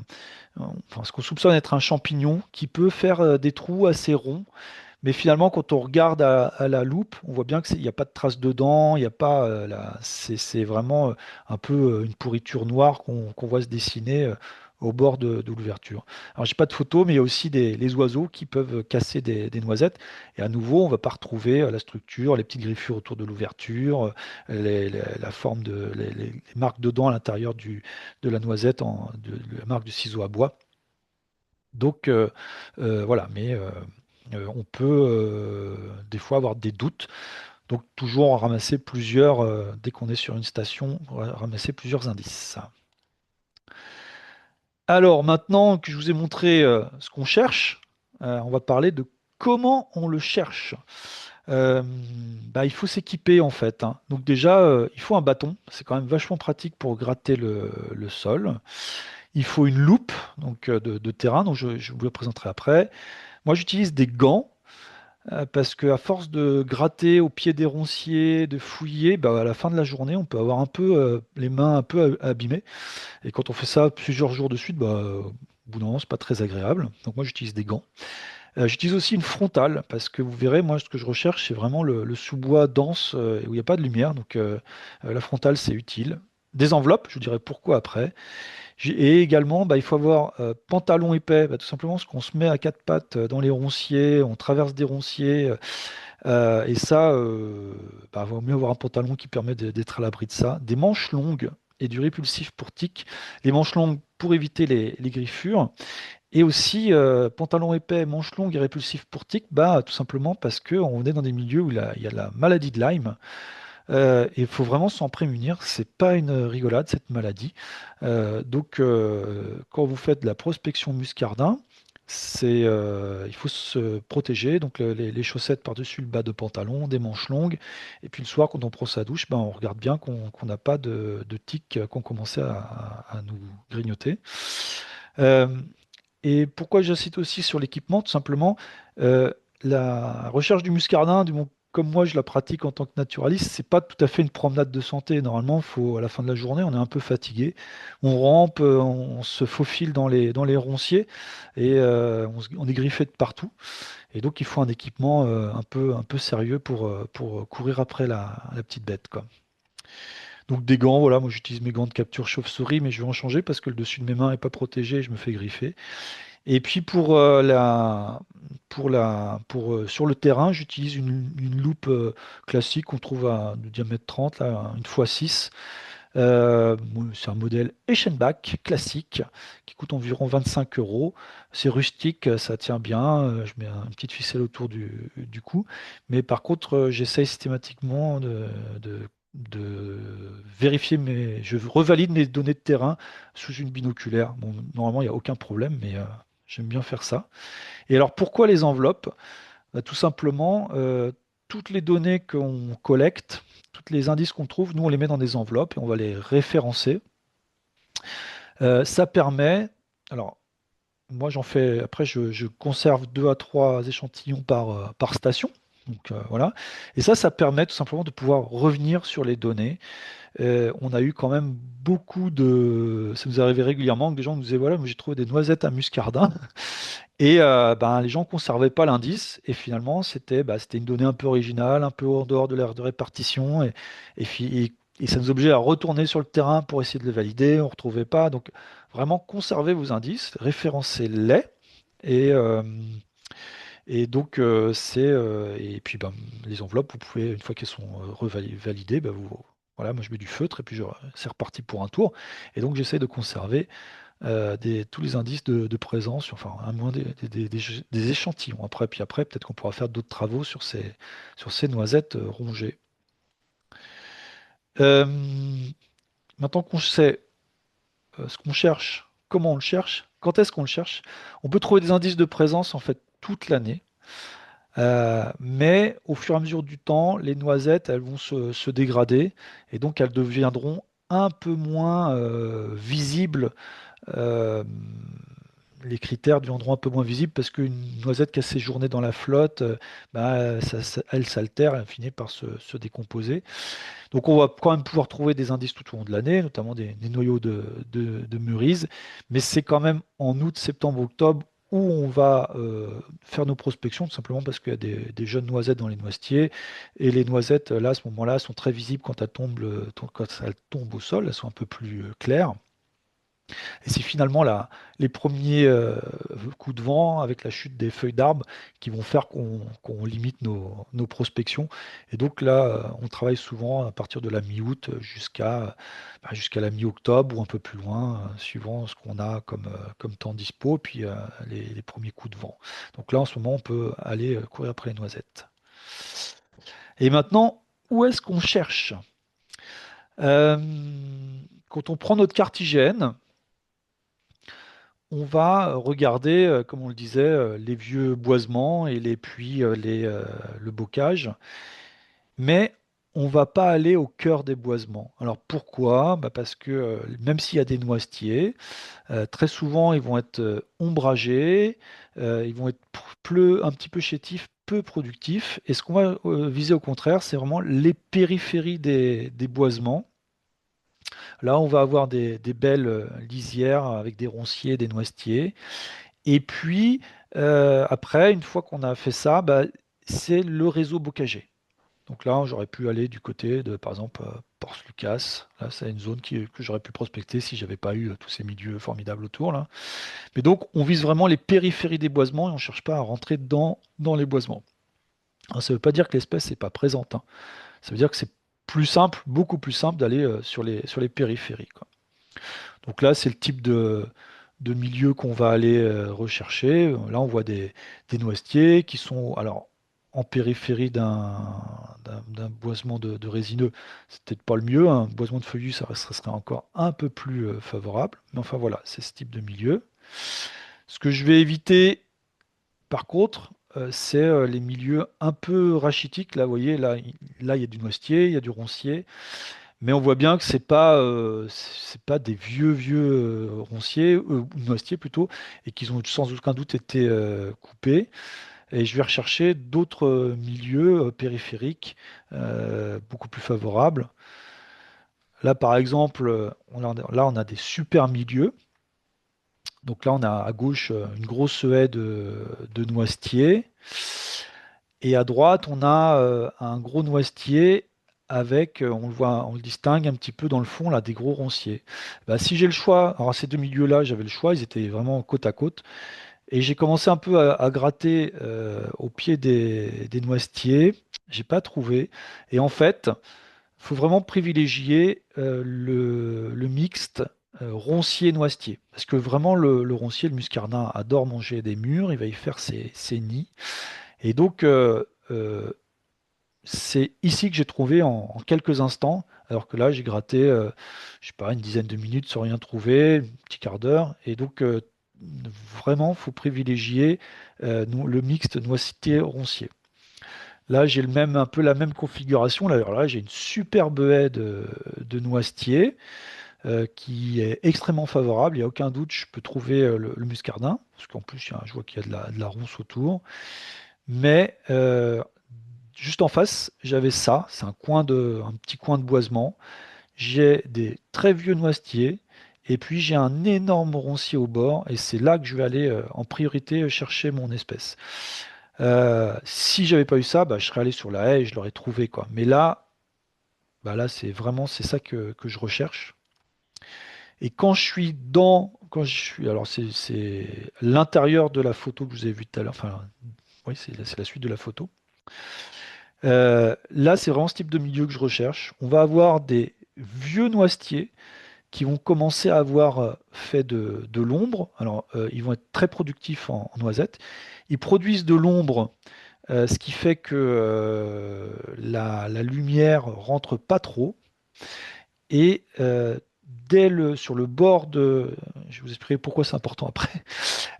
ce qu'on soupçonne être un champignon qui peut faire des trous assez ronds. Mais finalement, quand on regarde à la loupe, on voit bien qu'il n'y a pas de traces de dents, il n'y a pas, c'est vraiment un peu une pourriture noire qu'on voit se dessiner au bord de l'ouverture. Alors, j'ai pas de photo, mais il y a aussi les oiseaux qui peuvent casser des noisettes. Et à nouveau, on va pas retrouver la structure, les petites griffures autour de l'ouverture, la forme les marques de dents à l'intérieur de la noisette, la marque du ciseau à bois. Donc voilà, mais on peut des fois avoir des doutes. Donc toujours en ramasser plusieurs, dès qu'on est sur une station, ramasser plusieurs indices. Alors maintenant que je vous ai montré ce qu'on cherche, on va parler de comment on le cherche. Euh, Bah, il faut s'équiper en fait, hein. Donc déjà, il faut un bâton. C'est quand même vachement pratique pour gratter le sol. Il faut une loupe donc, de terrain, donc je vous le présenterai après. Moi, j'utilise des gants parce qu'à force de gratter au pied des ronciers, de fouiller, bah, à la fin de la journée, on peut avoir un peu les mains un peu abîmées. Et quand on fait ça plusieurs jours de suite, bah, au bout d'un moment, c'est pas très agréable. Donc moi, j'utilise des gants. J'utilise aussi une frontale parce que vous verrez, moi, ce que je recherche, c'est vraiment le sous-bois dense où il n'y a pas de lumière. Donc la frontale, c'est utile. Des enveloppes, je vous dirai pourquoi après. Et également, bah, il faut avoir pantalon épais, bah, tout simplement parce qu'on se met à quatre pattes dans les ronciers, on traverse des ronciers, et ça, bah, vaut mieux avoir un pantalon qui permet d'être à l'abri de ça. Des manches longues et du répulsif pour tic. Les manches longues pour éviter les griffures. Et aussi, pantalon épais, manches longues et répulsif pour tic, bah, tout simplement parce qu'on est dans des milieux où il y a la maladie de Lyme. Et il faut vraiment s'en prémunir. C'est pas une rigolade, cette maladie. Donc, quand vous faites de la prospection muscardin, il faut se protéger. Donc, les chaussettes par-dessus le bas de pantalon, des manches longues. Et puis, le soir, quand on prend sa douche, ben, on regarde bien qu'on n'a pas de tiques qui ont commencé à nous grignoter. Euh, et pourquoi j'incite aussi sur l'équipement? Tout simplement, euh, la recherche du muscardin, comme moi je la pratique en tant que naturaliste, c'est pas tout à fait une promenade de santé. Normalement, faut, à la fin de la journée, on est un peu fatigué. On rampe, on se faufile dans les ronciers et on est griffé de partout. Et donc, il faut un équipement un peu sérieux pour courir après la petite bête, quoi. Donc des gants, voilà, moi j'utilise mes gants de capture chauve-souris, mais je vais en changer parce que le dessus de mes mains n'est pas protégé et je me fais griffer. Et puis sur le terrain, j'utilise une loupe classique qu'on trouve de diamètre 30, là, une fois 6. Bon, c'est un modèle Eschenbach classique qui coûte environ 25 euros. C'est rustique, ça tient bien. Je mets une petite ficelle autour du cou. Mais par contre, j'essaye systématiquement de vérifier je revalide mes données de terrain sous une binoculaire. Bon, normalement, il n'y a aucun problème, mais j'aime bien faire ça. Et alors, pourquoi les enveloppes? Bah, tout simplement, toutes les données qu'on collecte, tous les indices qu'on trouve, nous, on les met dans des enveloppes et on va les référencer. Ça permet, alors, moi, j'en fais, après, je conserve 2 à 3 échantillons par station. Donc, voilà. Et ça permet tout simplement de pouvoir revenir sur les données. On a eu quand même beaucoup de. Ça nous arrivait régulièrement que des gens nous disaient, voilà, moi j'ai trouvé des noisettes à muscardin. Et ben, les gens ne conservaient pas l'indice, et finalement, c'était une donnée un peu originale, un peu en dehors de l'aire de répartition, et ça nous obligeait à retourner sur le terrain pour essayer de le valider, on ne retrouvait pas. Donc, vraiment, conservez vos indices, référencez-les, et, euh, et donc, et puis, ben, les enveloppes, vous pouvez, une fois qu'elles sont revalidées, ben, voilà, moi je mets du feutre, et puis c'est reparti pour un tour. Et donc, j'essaie de conserver tous les indices de présence, enfin, à moins des échantillons. Puis après, peut-être qu'on pourra faire d'autres travaux sur ces noisettes rongées. Euh, Maintenant qu'on sait ce qu'on cherche, comment on le cherche, quand est-ce qu'on le cherche, on peut trouver des indices de présence en fait toute l'année. Mais au fur et à mesure du temps, les noisettes, elles vont se dégrader et donc elles deviendront un peu moins visibles. euh, les critères deviendront un peu moins visibles parce qu'une noisette qui a séjourné dans la flotte, bah, elle s'altère, elle finit par se décomposer. Donc on va quand même pouvoir trouver des indices tout au long de l'année, notamment des noyaux de mûrise, mais c'est quand même en août, septembre, octobre où on va faire nos prospections, tout simplement parce qu'il y a des jeunes noisettes dans les noisetiers, et les noisettes, là, à ce moment-là, sont très visibles quand elles tombent au sol, elles sont un peu plus claires. Et c'est finalement les premiers coups de vent avec la chute des feuilles d'arbre qui vont faire qu'on limite nos prospections. Et donc là, on travaille souvent à partir de la mi-août jusqu'à la mi-octobre ou un peu plus loin, suivant ce qu'on a comme temps dispo, puis les premiers coups de vent. Donc là, en ce moment, on peut aller courir après les noisettes. Et maintenant, où est-ce qu'on cherche? Euh, Quand on prend notre carte IGN, on va regarder, comme on le disait, les vieux boisements et les puits, le bocage, mais on va pas aller au cœur des boisements. Alors pourquoi? Bah parce que même s'il y a des noisetiers, très souvent ils vont être ombragés, ils vont être un petit peu chétifs, peu productifs. Et ce qu'on va viser au contraire, c'est vraiment les périphéries des boisements. Là, on va avoir des belles lisières avec des ronciers, des noisetiers. Et puis, après, une fois qu'on a fait ça, bah, c'est le réseau bocager. Donc là, j'aurais pu aller du côté de, par exemple, Porce-Lucas. Là, c'est une zone que j'aurais pu prospecter si j'avais pas eu tous ces milieux formidables autour, là. Mais donc, on vise vraiment les périphéries des boisements et on ne cherche pas à rentrer dans les boisements. Alors, ça ne veut pas dire que l'espèce n'est pas présente, hein. Ça veut dire que c'est plus simple, beaucoup plus simple d'aller sur les périphéries, quoi. Donc là, c'est le type de milieu qu'on va aller rechercher. Là, on voit des noisetiers qui sont alors en périphérie d'un boisement de résineux. C'est peut-être pas le mieux, hein. Un boisement de feuillus, ça serait encore un peu plus favorable. Mais enfin voilà, c'est ce type de milieu. Ce que je vais éviter, par contre, c'est les milieux un peu rachitiques. Là, vous voyez, là, il y a du noisetier, il y a du roncier. Mais on voit bien que c'est pas des vieux ronciers ou noisetiers plutôt, et qu'ils ont sans aucun doute été coupés. Et je vais rechercher d'autres milieux périphériques beaucoup plus favorables. Là, par exemple, on a des super milieux. Donc là, on a à gauche une grosse haie de noisetiers. Et à droite, on a un gros noisetier avec, on le voit, on le distingue un petit peu dans le fond, là, des gros ronciers. Bah, si j'ai le choix, alors ces deux milieux-là, j'avais le choix, ils étaient vraiment côte à côte. Et j'ai commencé un peu à gratter au pied des noisetiers. J'ai pas trouvé. Et en fait, il faut vraiment privilégier le mixte roncier-noisetier. Parce que vraiment, le roncier, le muscardin, adore manger des mûres, il va y faire ses nids. Et donc, c'est ici que j'ai trouvé en quelques instants, alors que là, j'ai gratté, je sais pas, une dizaine de minutes sans rien trouver, un petit quart d'heure. Et donc, vraiment, faut privilégier le mixte noisetier-roncier. Là, j'ai un peu la même configuration. Là, alors là, j'ai une superbe haie de noisetier qui est extrêmement favorable. Il n'y a aucun doute, je peux trouver le muscardin, parce qu'en plus, je vois qu'il y a de la ronce autour. Mais juste en face, j'avais ça. C'est un petit coin de boisement. J'ai des très vieux noisetiers. Et puis j'ai un énorme roncier au bord. Et c'est là que je vais aller en priorité chercher mon espèce. Si j'avais pas eu ça, bah, je serais allé sur la haie et je l'aurais trouvé, quoi. Mais là, bah là, c'est ça que je recherche. Et quand je suis, alors c'est l'intérieur de la photo que je vous ai vue tout à l'heure. Enfin, oui, c'est la suite de la photo. Là, c'est vraiment ce type de milieu que je recherche. On va avoir des vieux noisetiers qui vont commencer à avoir fait de l'ombre. Alors, ils vont être très productifs en noisettes. Ils produisent de l'ombre, ce qui fait que la lumière rentre pas trop. Et sur le bord je vais vous expliquer pourquoi c'est important après.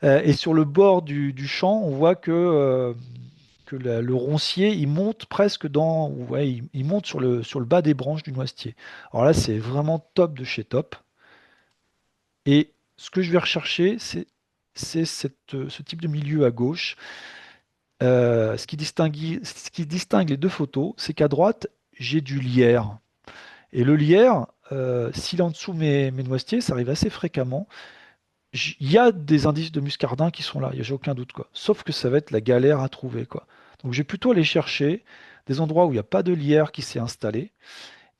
Et sur le bord du champ, on voit que le roncier, il monte presque ouais, il monte sur le bas des branches du noisetier. Alors là, c'est vraiment top de chez top. Et ce que je vais rechercher, c'est ce type de milieu à gauche. Ce qui distingue les deux photos, c'est qu'à droite, j'ai du lierre. Et le lierre, s'il est en dessous mes noisetiers, ça arrive assez fréquemment. Il y a des indices de muscardin qui sont là, j'ai aucun doute, quoi. Sauf que ça va être la galère à trouver, quoi. Donc je vais plutôt aller chercher des endroits où il n'y a pas de lierre qui s'est installé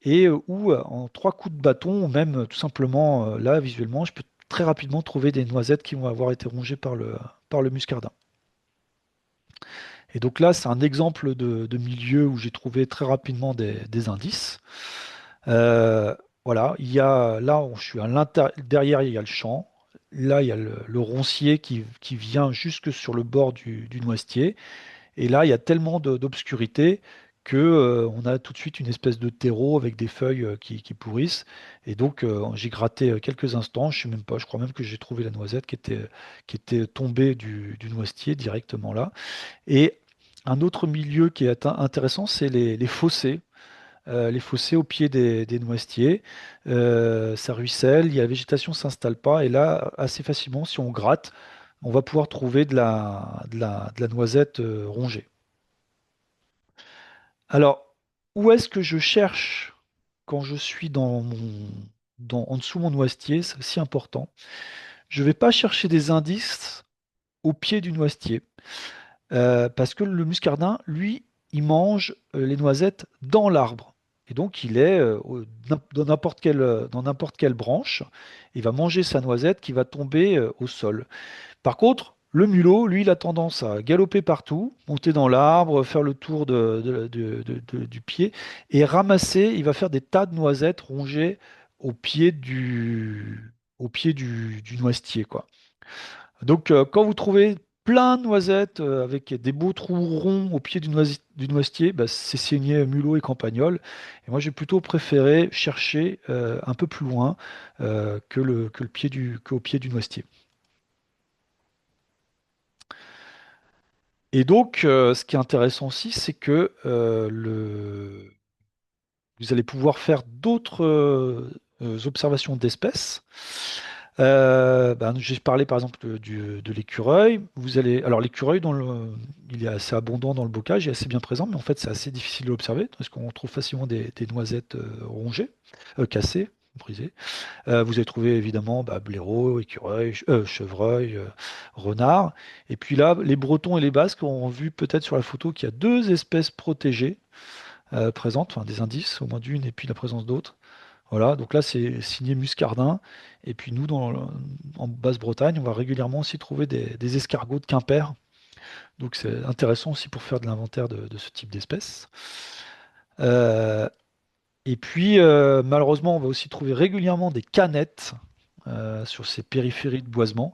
et où en trois coups de bâton, ou même tout simplement là, visuellement, je peux très rapidement trouver des noisettes qui vont avoir été rongées par le muscardin. Et donc là, c'est un exemple de milieu où j'ai trouvé très rapidement des indices. Euh, voilà, je suis derrière, il y a le champ. Là, il y a le roncier qui vient jusque sur le bord du noisetier. Et là, il y a tellement d'obscurité que, on a tout de suite une espèce de terreau avec des feuilles qui pourrissent. Et donc, j'ai gratté quelques instants. Je sais même pas, je crois même que j'ai trouvé la noisette qui était tombée du noisetier directement là. Et un autre milieu qui est intéressant, c'est les fossés. Les fossés au pied des noisetiers. Ça ruisselle, la végétation ne s'installe pas. Et là, assez facilement, si on gratte, on va pouvoir trouver de la noisette rongée. Alors, où est-ce que je cherche quand je suis en dessous de mon noisetier? C'est aussi important. Je ne vais pas chercher des indices au pied du noisetier. Parce que le muscardin, lui, il mange les noisettes dans l'arbre. Et donc, il est dans n'importe quelle branche. Il va manger sa noisette qui va tomber au sol. Par contre, le mulot, lui, il a tendance à galoper partout, monter dans l'arbre, faire le tour du pied et ramasser. Il va faire des tas de noisettes rongées au pied du noisetier, quoi. Donc, quand vous trouvez plein de noisettes avec des beaux trous ronds au pied du noisetier, bah, c'est signé mulot et campagnol. Et moi, j'ai plutôt préféré chercher un peu plus loin qu'au pied du noisetier. Et donc, ce qui est intéressant aussi, c'est que vous allez pouvoir faire d'autres observations d'espèces. Ben, j'ai parlé par exemple de l'écureuil. Alors l'écureuil, il est assez abondant dans le bocage, il est assez bien présent, mais en fait c'est assez difficile de l'observer parce qu'on trouve facilement des noisettes rongées, cassées, brisées. Vous allez trouver évidemment blaireau, écureuil, chevreuil, renard. Et puis là, les Bretons et les Basques ont vu peut-être sur la photo qu'il y a deux espèces protégées présentes, enfin, des indices, au moins d'une, et puis la présence d'autres. Voilà, donc là c'est signé Muscardin. Et puis nous, en Basse-Bretagne, on va régulièrement aussi trouver des escargots de Quimper. Donc c'est intéressant aussi pour faire de l'inventaire de ce type d'espèces. Euh, et puis malheureusement, on va aussi trouver régulièrement des canettes sur ces périphéries de boisement.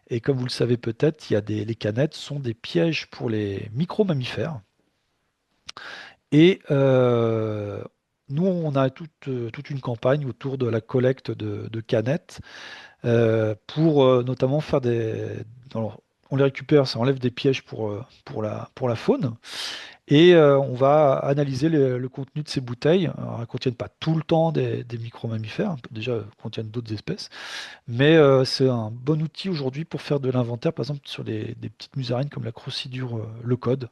Et comme vous le savez peut-être, les canettes sont des pièges pour les micro-mammifères. Et nous, on a toute une campagne autour de la collecte de canettes pour notamment faire des... Alors, on les récupère, ça enlève des pièges pour la faune. Et on va analyser le contenu de ces bouteilles. Alors, elles ne contiennent pas tout le temps des micro-mammifères, déjà, elles contiennent d'autres espèces. Mais c'est un bon outil aujourd'hui pour faire de l'inventaire, par exemple sur des petites musaraignes comme la Crocidure le code.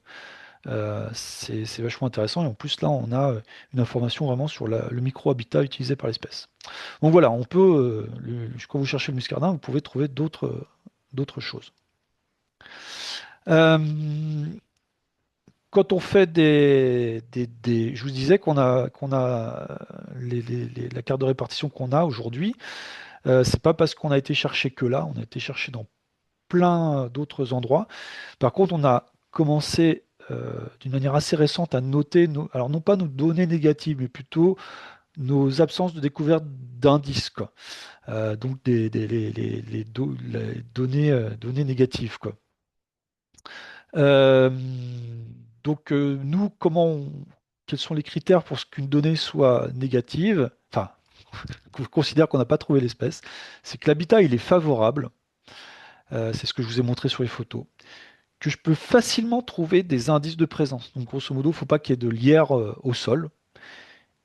C'est vachement intéressant. Et en plus, là, on a une information vraiment sur le micro-habitat utilisé par l'espèce. Donc voilà, on peut, quand vous cherchez le muscardin, vous pouvez trouver d'autres choses. Euh, Quand on fait je vous disais qu'on a la carte de répartition qu'on a aujourd'hui, c'est pas parce qu'on a été chercher que là, on a été chercher dans plein d'autres endroits. Par contre, on a commencé d'une manière assez récente à noter, alors non pas nos données négatives, mais plutôt nos absences de découverte d'indices, quoi. Donc les données négatives, quoi. Euh, donc nous, quels sont les critères pour ce qu'une donnée soit négative? Enfin, qu'on considère qu'on n'a pas trouvé l'espèce, c'est que l'habitat il est favorable. C'est ce que je vous ai montré sur les photos. Que je peux facilement trouver des indices de présence. Donc grosso modo, il ne faut pas qu'il y ait de lierre au sol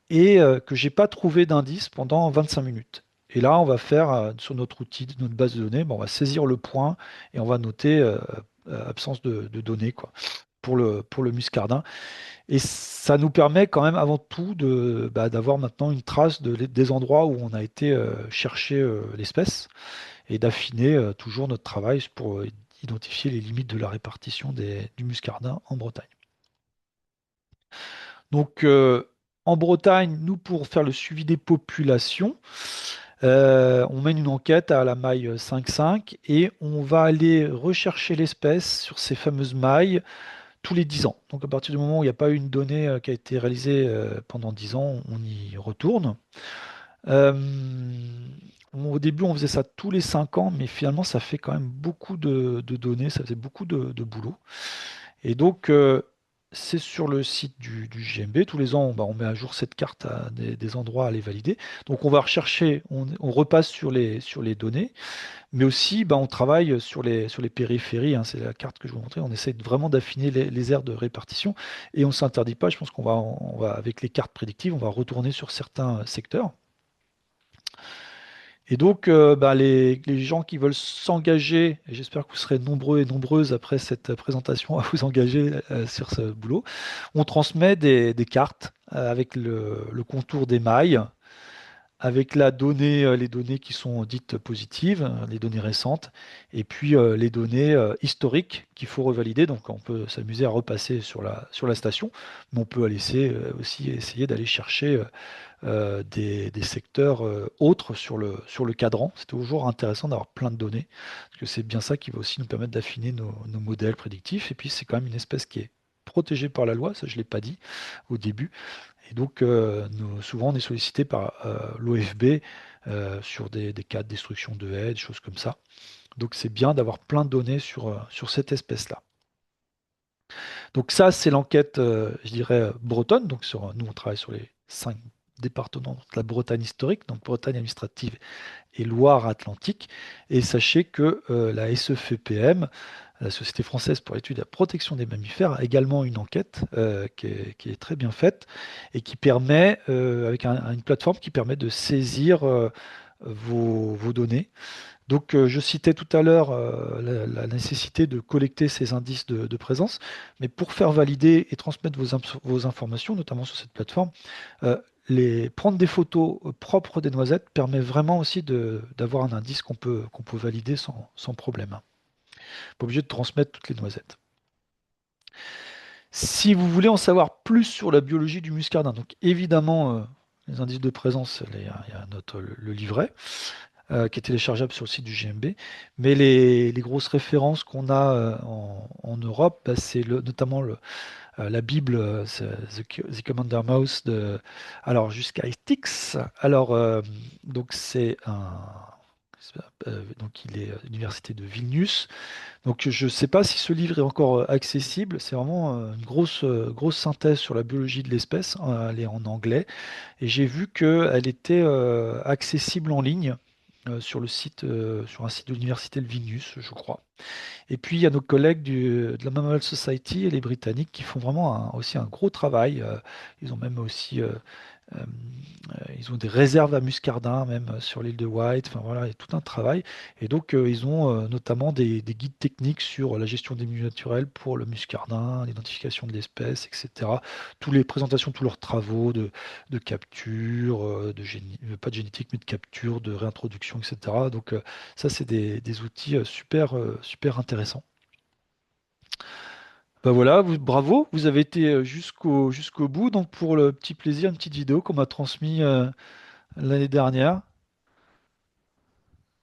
et que j'ai pas trouvé d'indice pendant 25 minutes. Et là, on va faire sur notre outil, notre base de données, bon, on va saisir le point et on va noter absence de données quoi, pour le muscardin. Et ça nous permet quand même avant tout d'avoir maintenant une trace des endroits où on a été chercher l'espèce et d'affiner toujours notre travail pour identifier les limites de la répartition du muscardin en Bretagne. Donc, en Bretagne, nous, pour faire le suivi des populations, on mène une enquête à la maille 5,5 et on va aller rechercher l'espèce sur ces fameuses mailles tous les 10 ans. Donc, à partir du moment où il n'y a pas eu une donnée qui a été réalisée pendant 10 ans, on y retourne. Euh, Au début, on faisait ça tous les 5 ans, mais finalement, ça fait quand même beaucoup de données, ça faisait beaucoup de boulot. Et donc, c'est sur le site du JMB. Tous les ans, bah, on met à jour cette carte à des endroits à les valider. Donc, on va rechercher, on repasse sur les données, mais aussi, bah, on travaille sur les périphéries, hein. C'est la carte que je vous montrais. On essaie vraiment d'affiner les aires de répartition et on ne s'interdit pas. Je pense avec les cartes prédictives, on va retourner sur certains secteurs. Et donc, bah, les gens qui veulent s'engager, et j'espère que vous serez nombreux et nombreuses après cette présentation à vous engager sur ce boulot, on transmet des cartes avec le contour des mailles, avec les données qui sont dites positives, les données récentes, et puis les données historiques qu'il faut revalider. Donc on peut s'amuser à repasser sur la station, mais on peut aussi essayer d'aller chercher des secteurs autres sur le cadran. C'est toujours intéressant d'avoir plein de données, parce que c'est bien ça qui va aussi nous permettre d'affiner nos modèles prédictifs. Et puis c'est quand même une espèce qui est protégée par la loi, ça je ne l'ai pas dit au début. Et donc souvent on est sollicité par l'OFB sur des cas de destruction de haies, des choses comme ça. Donc c'est bien d'avoir plein de données sur cette espèce-là. Donc ça, c'est l'enquête, je dirais, bretonne. Donc nous, on travaille sur les 5 départements de la Bretagne historique, donc Bretagne administrative et Loire-Atlantique. Et sachez que la SEFPM, la Société française pour l'étude et la protection des mammifères, a également une enquête qui est très bien faite et qui permet, avec une plateforme qui permet de saisir vos données. Donc, je citais tout à l'heure la nécessité de collecter ces indices de présence, mais pour faire valider et transmettre vos informations, notamment sur cette plateforme, euh, prendre des photos propres des noisettes permet vraiment aussi d'avoir un indice qu'on peut valider sans problème. Pas obligé de transmettre toutes les noisettes. Si vous voulez en savoir plus sur la biologie du muscardin, donc évidemment, les indices de présence, il y a le livret qui est téléchargeable sur le site du GMB, mais les grosses références qu'on a en Europe, bah, c'est notamment la Bible, c'est The Commander Mouse alors jusqu'à Ethics. Alors, donc c'est donc il est à l'université de Vilnius. Donc je ne sais pas si ce livre est encore accessible. C'est vraiment une grosse synthèse sur la biologie de l'espèce. Elle est en anglais. Et j'ai vu qu'elle était accessible en ligne sur sur un site de l'université de Vilnius, je crois. Et puis il y a nos collègues de la Mammal Society et les Britanniques qui font vraiment aussi un gros travail. Ils ont même aussi ils ont des réserves à muscardin, même sur l'île de White. Enfin voilà, il y a tout un travail. Et donc, ils ont notamment des guides techniques sur la gestion des milieux naturels pour le muscardin, l'identification de l'espèce, etc. Toutes les présentations, tous leurs travaux de capture, pas de génétique, mais de capture, de réintroduction, etc. Donc, ça, c'est des outils super intéressants. Bah voilà, bravo, vous avez été jusqu'au bout. Donc, pour le petit plaisir, une petite vidéo qu'on m'a transmise l'année dernière.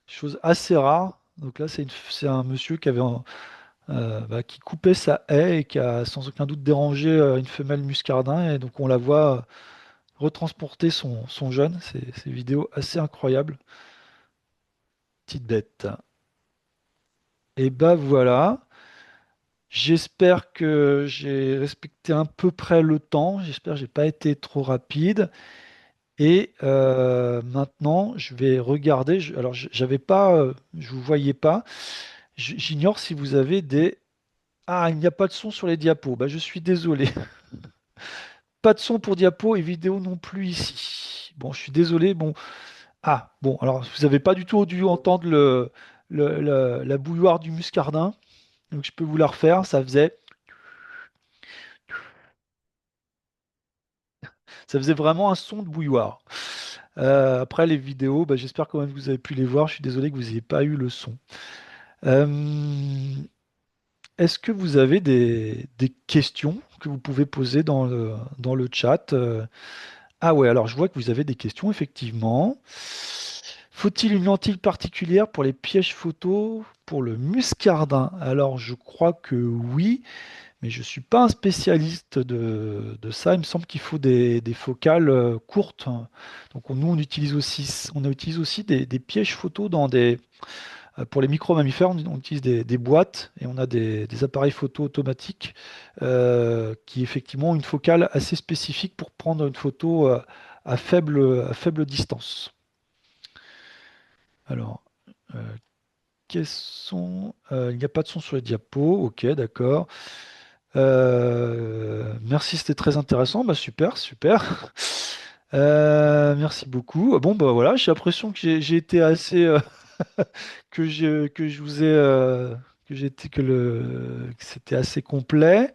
Chose assez rare. Donc là, c'est un monsieur bah, qui coupait sa haie et qui a sans aucun doute dérangé une femelle muscardin. Et donc on la voit retransporter son jeune. C'est une vidéo assez incroyable. Petite bête. Et bah voilà. J'espère que j'ai respecté à peu près le temps. J'espère que j'ai pas été trop rapide. Et maintenant, je vais regarder. Alors, j'avais pas, je vous voyais pas. J'ignore si vous avez des. Ah, il n'y a pas de son sur les diapos. Bah, je suis désolé. Pas de son pour diapo et vidéo non plus ici. Bon, je suis désolé. Bon. Ah, bon, alors vous n'avez pas du tout dû entendre la bouilloire du muscardin. Donc je peux vous la refaire. Ça faisait vraiment un son de bouilloire. Après les vidéos, bah, j'espère quand même que vous avez pu les voir. Je suis désolé que vous n'ayez pas eu le son. Euh, Est-ce que vous avez des questions que vous pouvez poser dans le chat? Ah ouais, alors je vois que vous avez des questions, effectivement. Faut-il une lentille particulière pour les pièges photos pour le muscardin? Alors je crois que oui, mais je ne suis pas un spécialiste de ça. Il me semble qu'il faut des focales courtes. Donc nous, on utilise aussi des pièges photos pour les micro-mammifères, on utilise des boîtes et on a des appareils photo automatiques qui effectivement ont une focale assez spécifique pour prendre une photo à faible distance. Alors, euh, il n'y a pas de son sur les diapos, ok, d'accord. Merci, c'était très intéressant. Bah, super. Merci beaucoup. Bon, bah voilà, j'ai l'impression que j'ai été assez, que je vous ai, que j'étais, que c'était assez complet.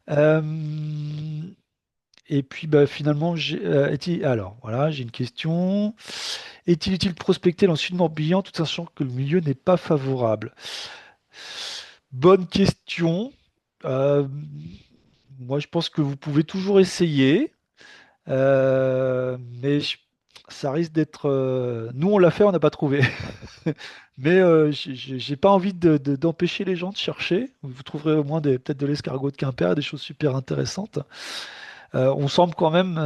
Euh, et puis, bah, finalement, alors, voilà, j'ai une question. Est-il utile de prospecter dans le sud Morbihan tout en sachant que le milieu n'est pas favorable? Bonne question. Euh, Moi, je pense que vous pouvez toujours essayer, mais ça risque d'être. Nous, on l'a fait, on n'a pas trouvé. Mais j'ai pas envie d'empêcher les gens de chercher. Vous trouverez au moins peut-être de l'escargot de Quimper, des choses super intéressantes. Il semble quand même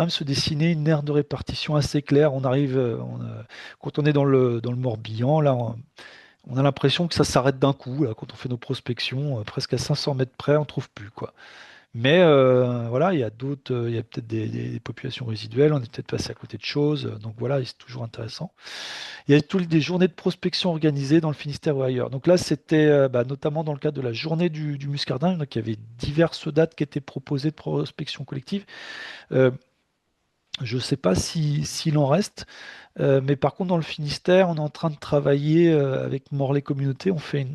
se dessiner une aire de répartition assez claire. Quand on est dans le Morbihan, là, on a l'impression que ça s'arrête d'un coup. Là, quand on fait nos prospections, presque à 500 mètres près, on trouve plus, quoi. Mais voilà, il y a peut-être des populations résiduelles, on est peut-être passé à côté de choses, donc voilà, et c'est toujours intéressant. Il y a toutes des journées de prospection organisées dans le Finistère ou ailleurs. Donc là, c'était bah, notamment dans le cadre de la journée du muscardin, donc il y avait diverses dates qui étaient proposées de prospection collective. Euh, je ne sais pas s'il en reste, mais par contre, dans le Finistère, on est en train de travailler avec Morlaix Communauté. On fait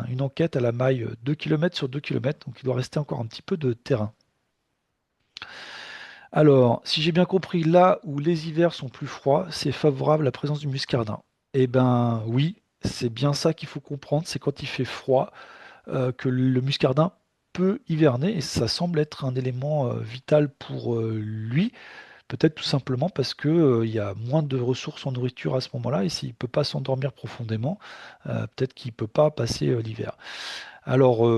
une enquête à la maille 2 km sur 2 km, donc il doit rester encore un petit peu de terrain. Alors, si j'ai bien compris, là où les hivers sont plus froids, c'est favorable à la présence du muscardin. Eh ben oui, c'est bien ça qu'il faut comprendre, c'est quand il fait froid que le muscardin peu hiverner et ça semble être un élément vital pour lui. Peut-être tout simplement parce que, il y a moins de ressources en nourriture à ce moment-là et s'il ne peut pas s'endormir profondément, peut-être qu'il ne peut pas passer l'hiver. Alors,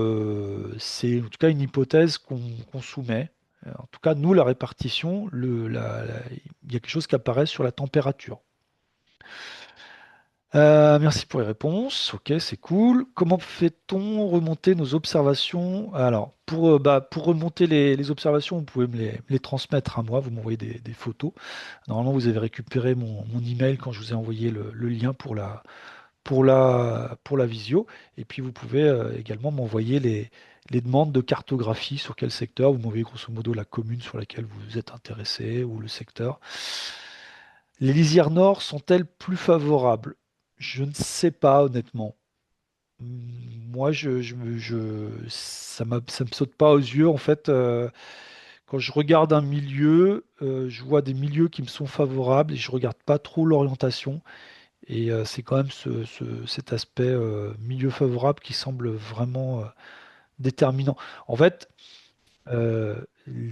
c'est en tout cas une hypothèse qu'on soumet. En tout cas, nous, la répartition, il y a quelque chose qui apparaît sur la température. Merci pour les réponses. Ok, c'est cool. Comment fait-on remonter nos observations? Alors, pour remonter les observations, vous pouvez me les transmettre à moi. Vous m'envoyez des photos. Normalement, vous avez récupéré mon email quand je vous ai envoyé le lien pour la visio. Et puis, vous pouvez également m'envoyer les demandes de cartographie sur quel secteur. Vous m'envoyez grosso modo la commune sur laquelle vous êtes intéressé ou le secteur. Les lisières nord sont-elles plus favorables? Je ne sais pas, honnêtement. Moi, ça me saute pas aux yeux. En fait, quand je regarde un milieu, je vois des milieux qui me sont favorables et je regarde pas trop l'orientation. Et c'est quand même cet aspect milieu favorable qui semble vraiment déterminant. En fait, euh, une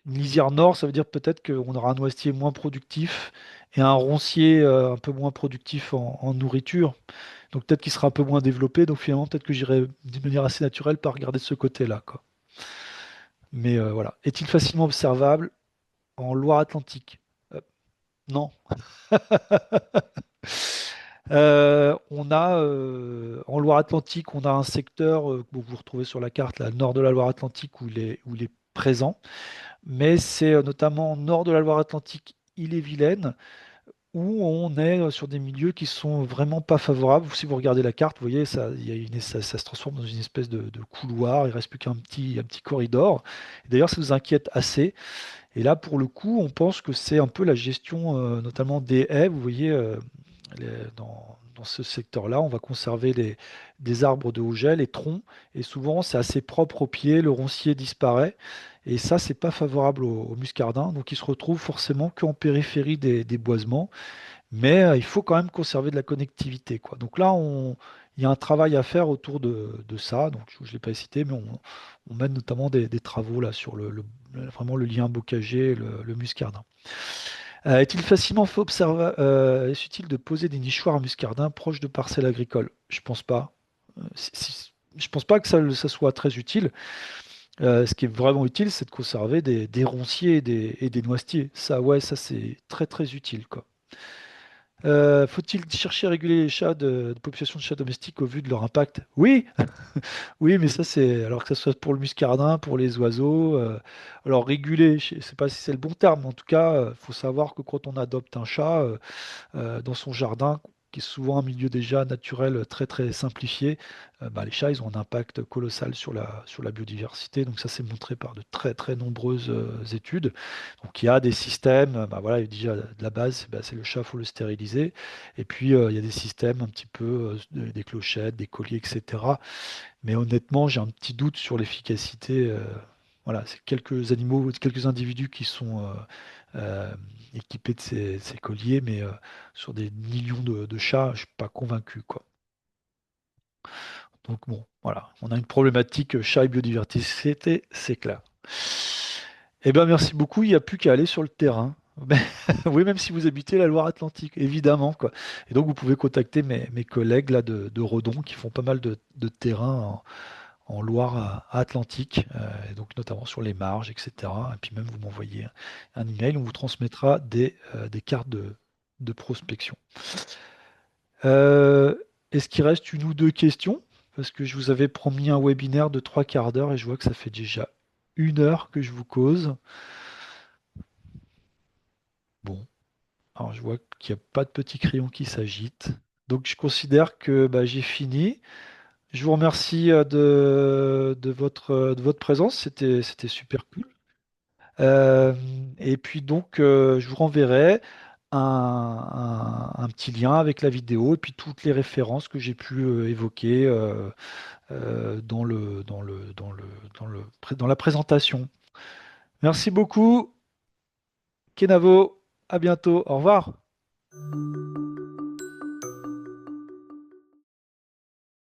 lisière nord, ça veut dire peut-être qu'on aura un noisetier moins productif et un roncier un peu moins productif en nourriture. Donc peut-être qu'il sera un peu moins développé. Donc finalement, peut-être que j'irai d'une manière assez naturelle par regarder de ce côté-là, quoi. Mais voilà. Est-il facilement observable en Loire-Atlantique? Euh, non. On a en Loire-Atlantique, on a un secteur que vous retrouvez sur la carte, là, nord de la Loire-Atlantique, où il est présent. Mais c'est notamment nord de la Loire-Atlantique, Ille-et-Vilaine, où on est sur des milieux qui sont vraiment pas favorables. Si vous regardez la carte, vous voyez, ça se transforme dans une espèce de couloir. Il reste plus qu'un petit corridor. D'ailleurs, ça nous inquiète assez. Et là, pour le coup, on pense que c'est un peu la gestion, notamment des haies. Vous voyez, dans ce secteur-là, on va conserver des arbres de haut gel, les troncs, et souvent, c'est assez propre aux pieds, le roncier disparaît. Et ça, c'est pas favorable aux muscardins. Donc, ils se retrouvent forcément qu'en périphérie des boisements. Mais il faut quand même conserver de la connectivité, quoi. Donc là, il y a un travail à faire autour de ça. Donc, je ne l'ai pas cité, mais on mène notamment des travaux là sur vraiment le lien bocager et le muscardin. Est-il facilement fait observer, est-ce utile de poser des nichoirs à muscardin proches de parcelles agricoles? Je pense pas. Je pense pas que ça soit très utile. Ce qui est vraiment utile, c'est de conserver des ronciers et des noisetiers. Ça, ouais, ça c'est très très utile, quoi. Faut-il chercher à réguler les chats de population de chats domestiques au vu de leur impact? Oui, oui, mais ça c'est alors que ce soit pour le muscardin, pour les oiseaux. Alors réguler, je ne sais pas si c'est le bon terme, mais en tout cas, il faut savoir que quand on adopte un chat dans son jardin, qui est souvent un milieu déjà naturel très très simplifié, bah, les chats ils ont un impact colossal sur la biodiversité. Donc ça c'est montré par de très très nombreuses études. Donc il y a des systèmes, bah, voilà, déjà de la base, bah, c'est le chat, il faut le stériliser. Et puis il y a des systèmes un petit peu, des clochettes, des colliers, etc. Mais honnêtement, j'ai un petit doute sur l'efficacité. Voilà, c'est quelques animaux, quelques individus qui sont euh, équipés de ces colliers, mais sur des millions de chats, je suis pas convaincu, quoi. Donc bon, voilà, on a une problématique chat et biodiversité, c'est clair. Eh bien, merci beaucoup. Il n'y a plus qu'à aller sur le terrain. Mais- oui, même si vous habitez la Loire-Atlantique, évidemment, quoi. Et donc, vous pouvez contacter mes collègues là de Redon qui font pas mal de terrain en Loire-Atlantique, et donc notamment sur les marges, etc. Et puis même, vous m'envoyez un email, on vous transmettra des cartes de prospection. Euh, Est-ce qu'il reste une ou deux questions? Parce que je vous avais promis un webinaire de 3/4 d'heure et je vois que ça fait déjà 1 heure que je vous cause. Bon, alors je vois qu'il n'y a pas de petit crayon qui s'agite. Donc je considère que bah, j'ai fini. Je vous remercie de votre présence. C'était super cool. Euh, et puis donc, je vous renverrai un petit lien avec la vidéo et puis toutes les références que j'ai pu évoquer dans la présentation. Merci beaucoup, Kenavo. À bientôt. Au revoir.